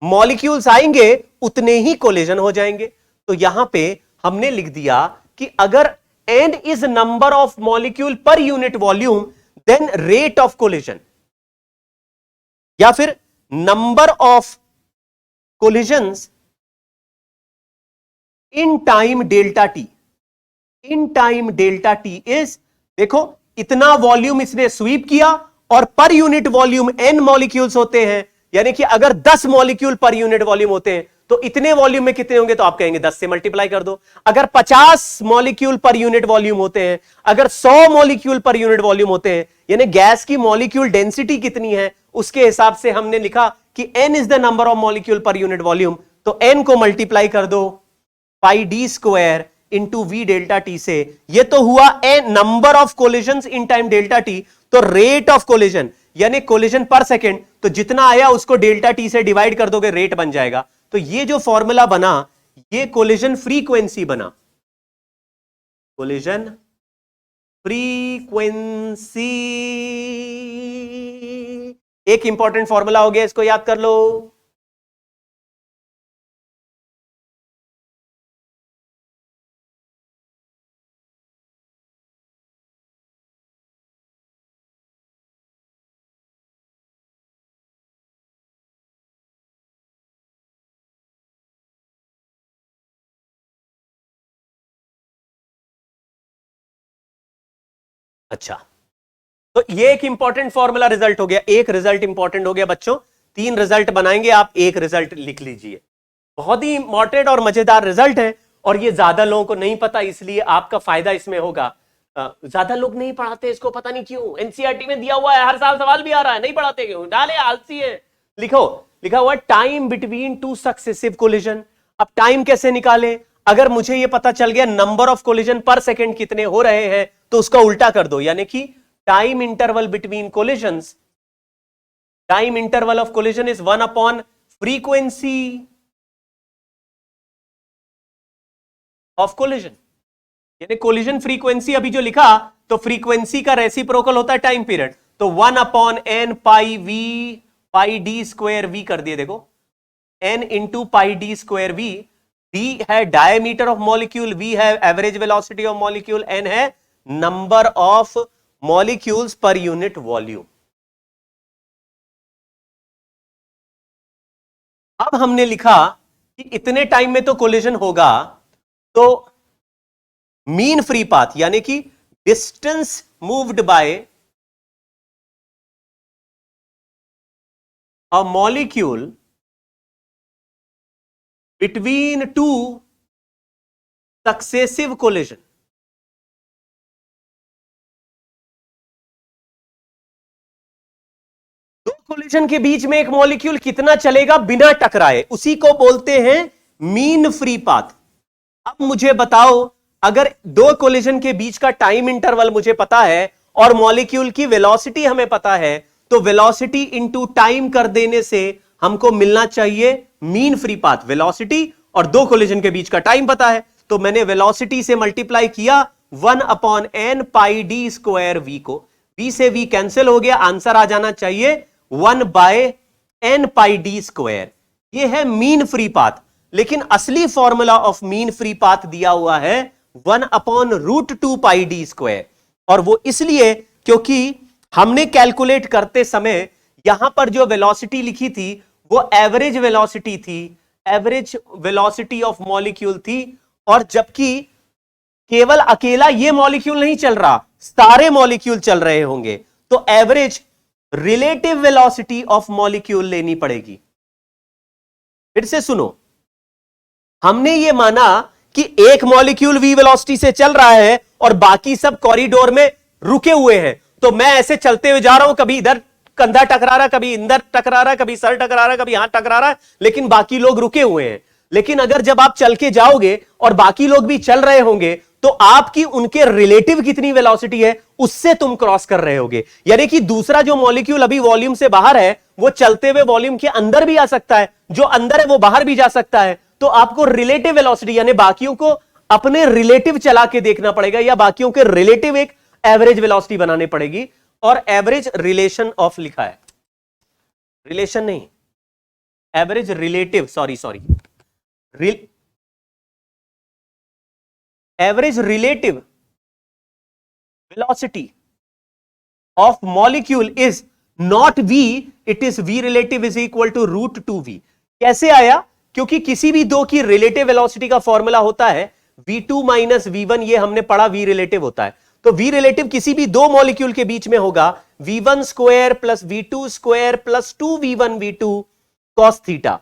मॉलिक्यूल्स आएंगे उतने ही कोलिजन हो जाएंगे। तो यहां पे हमने लिख दिया कि अगर n is number of molecule per unit volume then rate of collision, या फिर number of collisions in time delta T, in time delta T is, देखो इतना वॉल्यूम इसने स्वीप किया और पर यूनिट वॉल्यूम n मॉलिक्यूल्स होते हैं, यानी कि अगर 10 मॉलिक्यूल पर यूनिट वॉल्यूम होते हैं तो इतने वॉल्यूम में कितने होंगे, तो आप कहेंगे 10 से मल्टीप्लाई कर दो। अगर 50 मॉलिक्यूल पर यूनिट वॉल्यूम होते हैं, अगर 100 मॉलिक्यूल पर यूनिट वॉल्यूम होते हैं, यानी गैस की मॉलिक्यूल डेंसिटी कितनी है उसके हिसाब से हमने लिखा कि n is the number of molecule per unit volume, तो n को मल्टीप्लाई कर दो pi D square into V delta T से, ये तो हुआ number of collisions in time delta T, तो रेट ऑफ कोलिजन यानी कोलिजन पर सेकेंड, तो जितना आया उसको डेल्टा टी से डिवाइड कर दोगे, रेट बन जाएगा। तो ये जो फॉर्मूला बना ये कोलिजन फ्रीक्वेंसी बना, कोलिजन फ्रीक्वेंसी, एक इंपॉर्टेंट फॉर्मूला हो गया, इसको याद कर लो। अच्छा, तो ये एक इंपॉर्टेंट फॉर्मूला रिजल्ट हो गया, एक रिजल्ट इंपॉर्टेंट हो गया बच्चों। 3 रिजल्ट बनाएंगे आप, एक रिजल्ट लिख लीजिए, बहुत ही इंपॉर्टेंट और मजेदार रिजल्ट है, और ये ज्यादा लोगों को नहीं पता, इसलिए आपका फायदा इसमें होगा। ज्यादा लोग नहीं पढ़ाते इसको, पता नहीं क्यों, एनसीईआरटी में दिया हुआ है, हर साल सवाल भी आ रहा है, नहीं पढ़ाते क्यों, डाले आलसी है। लिखो, लिखा हुआ टाइम बिटवीन 2 सक्सेसिव कोलिजन। अब टाइम कैसे निकालें, अगर मुझे ये पता चल गया number of collision per second कितने हो रहे हैं, तो उसका उल्टा कर दो, यानी कि time interval between collisions, time interval of collision is 1 upon frequency of collision, यानी कोलिजन फ्रीक्वेंसी अभी जो लिखा, तो फ्रीक्वेंसी का रेसिप्रोकल होता है टाइम पीरियड, तो 1 upon N pi V pi D square V कर दिए, देखो n into pi D square V, d है डायमीटर ऑफ मॉलिक्यूल, v है average velocity of molecule, n है number of molecules per unit volume. अब हमने लिखा कि इतने टाइम में तो कोलिजन होगा, तो मीन फ्री पाथ यानी कि distance moved by a molecule between 2 successive collision, दो कोलिजन के बीच में एक मॉलिक्यूल कितना चलेगा बिना टकराए, उसी को बोलते हैं मीन फ्री पाथ। अब मुझे बताओ, अगर दो कोलिजन के बीच का टाइम इंटरवल मुझे पता है और मॉलिक्यूल की वेलोसिटी हमें पता है, तो वेलोसिटी इंटू टाइम कर देने से हमको मिलना चाहिए मीन फ्री पाथ। वेलोसिटी और दो कोलिजन के बीच का टाइम पता है, तो मैंने वेलोसिटी से मल्टीप्लाई किया 1 upon N pi D square V को, v से v कैंसिल हो गया, आंसर आ जाना चाहिए 1 by N pi D square. ये है मीन फ्री पाथ, लेकिन असली formula of mean free path दिया हुआ है 1 upon root 2 pi D square, और वो इसलिए क्योंकि हमने कैलकुलेट करते समय यहां पर जो वेलोसिटी लिखी थी वो एवरेज वेलोसिटी थी, एवरेज वेलोसिटी ऑफ मॉलिक्यूल थी, और जबकि केवल अकेला ये मॉलिक्यूल नहीं चल रहा, सारे मॉलिक्यूल चल रहे होंगे, तो average relative velocity of molecule लेनी पड़ेगी। फिर से सुनो, हमने ये माना कि एक मॉलिक्यूल v वेलोसिटी से चल रहा है और बाकी सब कॉरिडोर में रुके हुए हैं, तो मैं ऐसे चलते हुए जा रहा हूं, कभी इधर कंधा टकरा रहा, कभी इधर टकरा रहा, कभी सर टकरा रहा, कभी हाथ टकरा रहा, लेकिन बाकी लोग रुके हुए हैं। लेकिन अगर जब आप चल के जाओगे और बाकी लोग भी चल रहे होंगे, तो आपकी उनके रिलेटिव कितनी वेलोसिटी है उससे तुम क्रॉस कर रहे होगे। यानी कि दूसरा जो मॉलिक्यूल अभी वॉल्यूम से बाहर है, वो चलते हुए वॉल्यूम के अंदर भी आ सकता है, जो अंदर है वो बाहर भी जा सकता है। तो आपको रिलेटिव वेलोसिटी यानी बाकियों को अपने रिलेटिव चला के देखना पड़ेगा, या बाकियों के रिलेटिव एक एवरेज वेलोसिटी बनानी पड़ेगी। और एवरेज रिलेशन ऑफ लिखा है, रिलेशन नहीं, average relative, sorry average relative velocity of molecule is not v, it is v relative is equal to √2v। कैसे आया? क्योंकि किसी भी दो की रिलेटिव वेलोसिटी का फॉर्मूला होता है v2 माइनस v1, ये हमने पढ़ा v रिलेटिव होता है। तो v रिलेटिव किसी भी दो मॉलिक्यूल के बीच में होगा v1 square plus v2 square plus 2v1 v2 cos theta.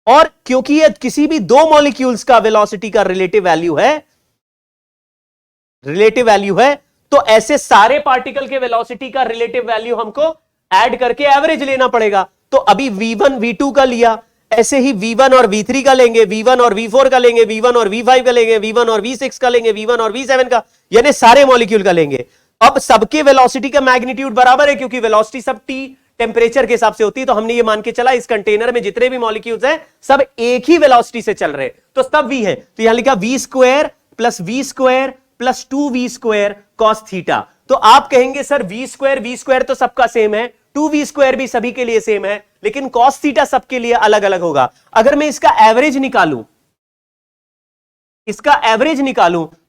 और क्योंकि ये किसी भी दो मॉलिक्यूल्स का वेलोसिटी का रिलेटिव वैल्यू है, तो ऐसे सारे पार्टिकल के वेलोसिटी का रिलेटिव वैल्यू हमको ऐड करके एवरेज लेना पड़ेगा। तो अभी v1 v2 का लिया, ऐसे ही v1 और v3 का लेंगे, v1 और v4 का लेंगे, v1 और v5 का लेंगे, v1 और v6 का लेंगे, v1 और v7 का, यानी सारे मॉलिक्यूल का लेंगे। अब सबके वेलोसिटी का मैग्नीट्यूड बराबर है, क्योंकि वेलोसिटी सब T टेम्परेचर के हिसाब से होती है। तो हमने ये मान के चला इस कंटेनर में जितने भी मॉलिक्यूल्स हैं सब एक ही वेलोसिटी से चल रहे हैं, तो सब v है। तो यहां लिखा v square plus v square plus 2v square cos theta. तो आप कहेंगे सर v स्क्वायर तो सबका सेम है, 2v स्क्वायर भी सभी के लिए सेम है, लेकिन cos थीटा सबके लिए अलग अलग होगा। अगर मैं इसका एवरेज निकालूं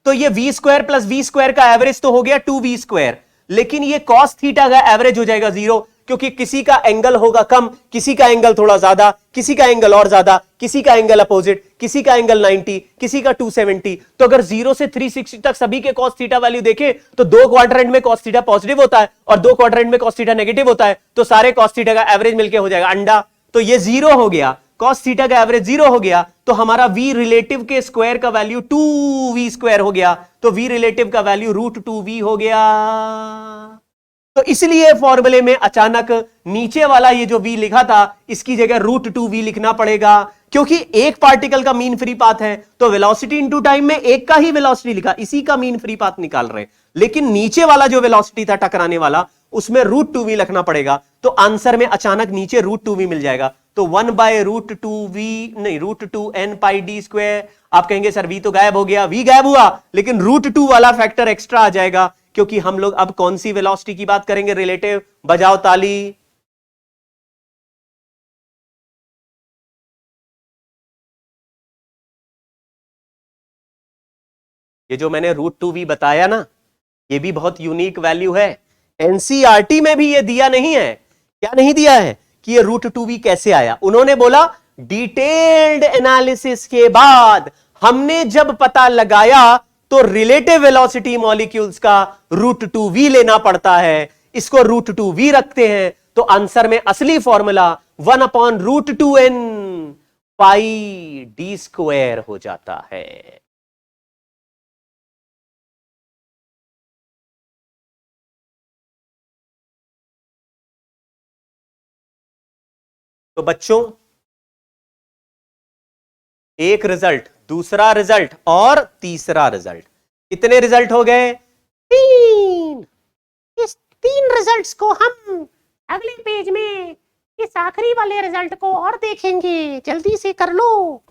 तो ये v square plus v square का एवरेज तो हो गया 2v स्क्वायर, लेकिन ये cos थीटा का एवरेज हो जाएगा 0, क्योंकि किसी का एंगल होगा कम, किसी का एंगल थोड़ा ज्यादा, किसी का एंगल और ज्यादा, किसी का एंगल अपोजिट, किसी का एंगल 90, किसी का 270। तो अगर 0 से 360 तक सभी के cos थीटा वैल्यू देखें तो दो क्वाड्रेंट में cos थीटा पॉजिटिव होता है और दो क्वाड्रेंट में cos थीटा नेगेटिव होता है, तो सारे cos थीटा का एवरेज मिलकर हो जाएगा अंडा। तो ये 0 हो गया, cos थीटा का एवरेज 0 हो गया, तो हमारा v रिलेटिव के स्क्वायर का वैल्यू 2v स्क्वायर हो गया, तो v रिलेटिव का वैल्यू √2v हो गया। तो इसलिए फॉर्मूले में अचानक नीचे वाला ये जो v लिखा था इसकी जगह √2v लिखना पड़ेगा, क्योंकि एक पार्टिकल का मीन फ्री पाथ है, तो वेलोसिटी इनटू टाइम में एक का ही वेलोसिटी लिखा, इसी का मीन फ्री पाथ निकाल रहे हैं। लेकिन नीचे वाला जो वेलोसिटी था टकराने वाला, उसमें √2v लिखना पड़ेगा, तो आंसर में अचानक नीचे √2v मिल जाएगा। तो 1/√2v नहीं √2n पाई d स्क्वायर। आप कहेंगे सर v तो गायब हो गया, v गायब हुआ, लेकिन √2 वाला फैक्टर एक्स्ट्रा आ जाएगा, क्योंकि हम लोग अब कौन सी वेलोसिटी की बात करेंगे? रिलेटिव। बजाओ ताली। ये जो मैंने √2v बताया ना, ये भी बहुत यूनिक वैल्यू है, एनसीईआरटी में भी ये दिया नहीं है। क्या नहीं दिया है कि ये √2v कैसे आया? उन्होंने बोला डिटेल्ड एनालिसिस के बाद हमने जब पता लगाया तो रिलेटिव वेलोसिटी मॉलिक्यूल्स का √2v लेना पड़ता है, इसको √2v रखते हैं, तो आंसर में असली फॉर्मूला 1/√2n पाई d स्क्वायर हो जाता है। तो बच्चों, एक रिजल्ट, दूसरा रिजल्ट और तीसरा रिजल्ट, कितने रिजल्ट हो गए? 3। इस 3 रिजल्ट्स को हम अगले पेज में इस आखिरी वाले रिजल्ट को और देखेंगे, जल्दी से कर लो।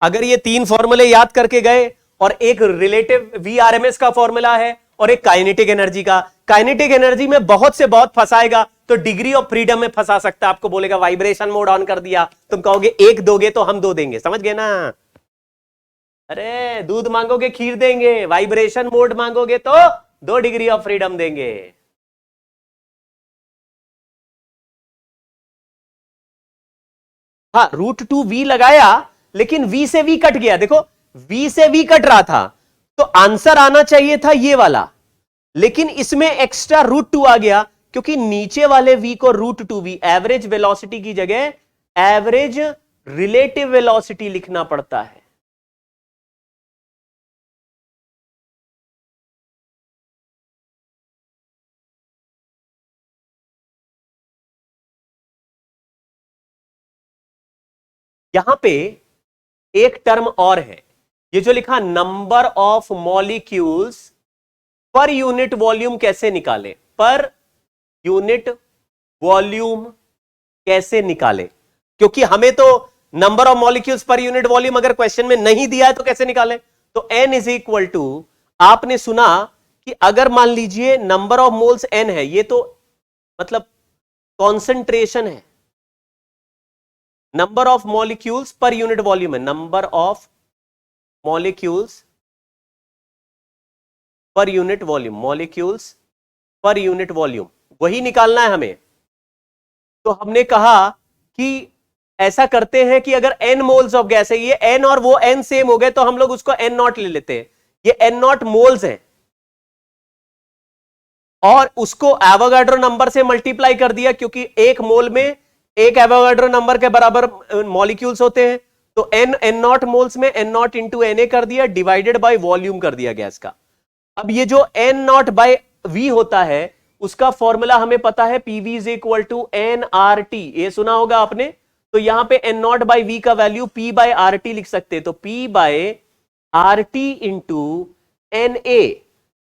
अगर ये 3 फॉर्मूले याद करके गए, और एक रिलेटिव वीआरएमएस का फॉर्मूला है और एक काइनेटिक एनर्जी का। काइनेटिक एनर्जी में बहुत से बहुत फंसाएगा, तो डिग्री ऑफ फ्रीडम में फंसा सकता है, आपको बोलेगा वाइब्रेशन मोड ऑन कर दिया, तुम कहोगे एक दोगे तो हम दो देंगे, समझ गए ना। अरे दूध मांगोगे खीर देंगे, वाइब्रेशन मोड मांगोगे तो 2 डिग्री ऑफ फ्रीडम देंगे। हाँ, √2v लगाया, लेकिन v से v कट गया, देखो v से v कट रहा था, तो आंसर आना चाहिए था ये वाला, लेकिन इसमें एक्स्ट्रा √2 आ गया, क्योंकि नीचे वाले v को √2v एवरेज वेलोसिटी की जगह एवरेज रिलेटिव वेलोसिटी लिखना पड़ता है। यहां पे एक टर्म और है, ये जो लिखा number of molecules per unit volume कैसे निकाले, पर यूनिट वॉल्यूम कैसे निकाले, क्योंकि हमें तो number of molecules per unit volume अगर क्वेश्चन में नहीं दिया है तो कैसे निकाले। तो n इज इक्वल टू, आपने सुना कि अगर मान लीजिए नंबर ऑफ मोल्स n है, ये तो मतलब कॉन्सेंट्रेशन है, number of molecules per unit volume है, number of molecules per unit volume, molecules per unit volume वही निकालना है हमें। तो हमने कहा कि ऐसा करते हैं कि अगर n मोल्स ऑफ गैस है, ये n और वो n सेम हो गए, तो हम लोग उसको n नॉट ले लेते हैं, ये n नॉट मोल्स है, और उसको एवोगाड्रो नंबर से मल्टीप्लाई कर दिया, क्योंकि एक मोल में एक एवोगाड्रो नंबर के बराबर मॉलिक्यूल्स होते हैं, तो n नॉट मोल्स में n नॉट इंटू Na कर दिया, डिवाइडेड बाय वॉल्यूम कर दिया गैस का। अब ये जो n नॉट बाय v होता है, उसका फॉर्मूला हमें पता है, PV is equal to nRT, ये सुना होगा आपने। तो यहां पे n नॉट बाय v का वैल्यू P बाय RT लिख सकते हैं, तो P by RT into Na,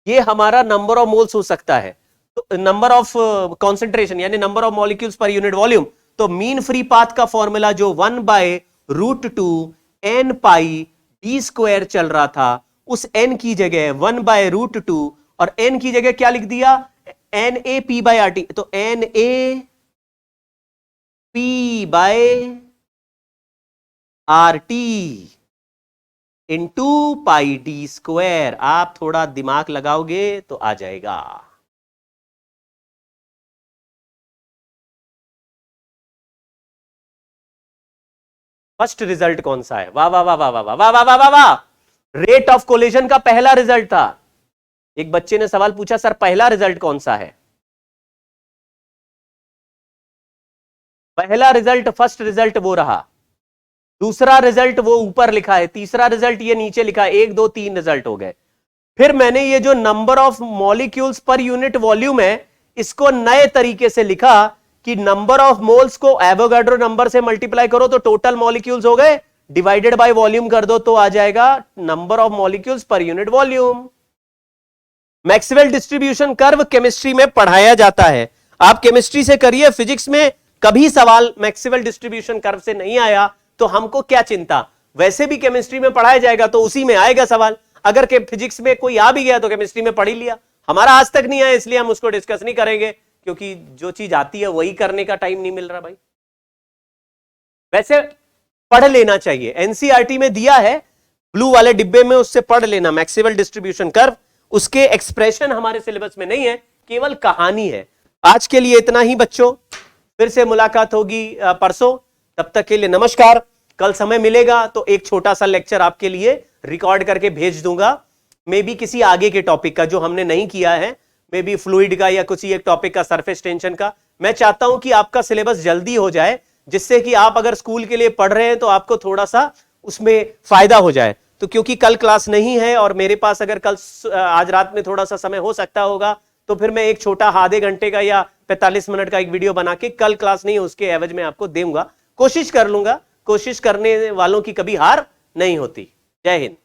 ये हमारा नंबर ऑफ मोल्स हो सकता है, तो नंबर ऑफ कॉन्सेंट्रेशन यानी number of molecules per unit volume. तो मीन फ्री पाथ का फॉर्मूला जो 1/√2 n पाई d स्क्वायर चल रहा था, उस n की जगह 1/√2 और n की जगह क्या लिख दिया, NaP बाय RT, तो NaP by RT into pi d square. आप थोड़ा दिमाग लगाओगे तो आ जाएगा। फर्स्ट रिजल्ट कौन सा है, वाह वाह वाह वाह वाह वाह वाह वाह वाह वाह, रेट ऑफ कोलिजन का पहला रिजल्ट था। एक बच्चे ने सवाल पूछा, सर पहला रिजल्ट कौन सा है। पहला रिजल्ट, फर्स्ट रिजल्ट वो रहा, दूसरा रिजल्ट वो ऊपर लिखा है, तीसरा रिजल्ट ये नीचे लिखा है, 1 2 3 रिजल्ट हो गए। फिर मैंने ये जो number of molecules per unit volume है, इसको नए तरीके से लिखा कि नंबर ऑफ मोल्स को एवोगाड्रो नंबर से मल्टीप्लाई करो तो टोटल मॉलिक्यूल्स हो गए, डिवाइडेड बाय वॉल्यूम कर दो तो आ जाएगा number of molecules per unit volume. Maxwell distribution curve chemistry में पढ़ाया जाता है, आप केमिस्ट्री से करिए, फिजिक्स में कभी सवाल मैक्सवेल डिस्ट्रीब्यूशन कर्व से नहीं आया तो हमको क्या चिंता, वैसे भी केमिस्ट्री में पढ़ाया जाएगा तो उसी में आएगा सवाल। अगर के फिजिक्स में कोई आ भी गया तो केमिस्ट्री में पढ़ ही लिया, हमारा आज तक नहीं आया इसलिए हम उसको डिस्कस नहीं करेंगे, क्योंकि जो चीज आती है वही करने का टाइम नहीं मिल रहा भाई। वैसे पढ़ लेना चाहिए, एनसीईआरटी में दिया है ब्लू वाले डिब्बे में, उससे पढ़ लेना मैक्सवेल डिस्ट्रीब्यूशन कर्व, उसके एक्सप्रेशन हमारे सिलेबस में नहीं है, केवल कहानी है। आज के लिए इतना ही बच्चों, फिर से मुलाकात होगी परसों, तब तक के लिए नमस्कार। कल समय मिलेगा तो एक छोटा सा लेक्चर आपके लिए रिकॉर्ड करके भेज दूंगा, मे बी किसी आगे के टॉपिक का जो हमने नहीं किया है, मे बी फ्लूइड का या किसी एक टॉपिक का, सरफेस टेंशन का। मैं चाहता हूं कि आपका सिलेबस जल्दी हो जाए, जिससे कि आप अगर स्कूल के लिए पढ़ रहे हैं तो आपको थोड़ा सा उसमें फायदा हो जाए। तो क्योंकि कल क्लास नहीं है और मेरे पास अगर कल आज रात में थोड़ा सा समय हो सकता होगा, तो फिर मैं एक छोटा आधे घंटे का या 45 मिनट का एक वीडियो बना के, कल क्लास नहीं उसके एवज में आपको दूंगा, कोशिश कर लूंगा। कोशिश करने वालों की कभी हार नहीं होती। जय हिंद।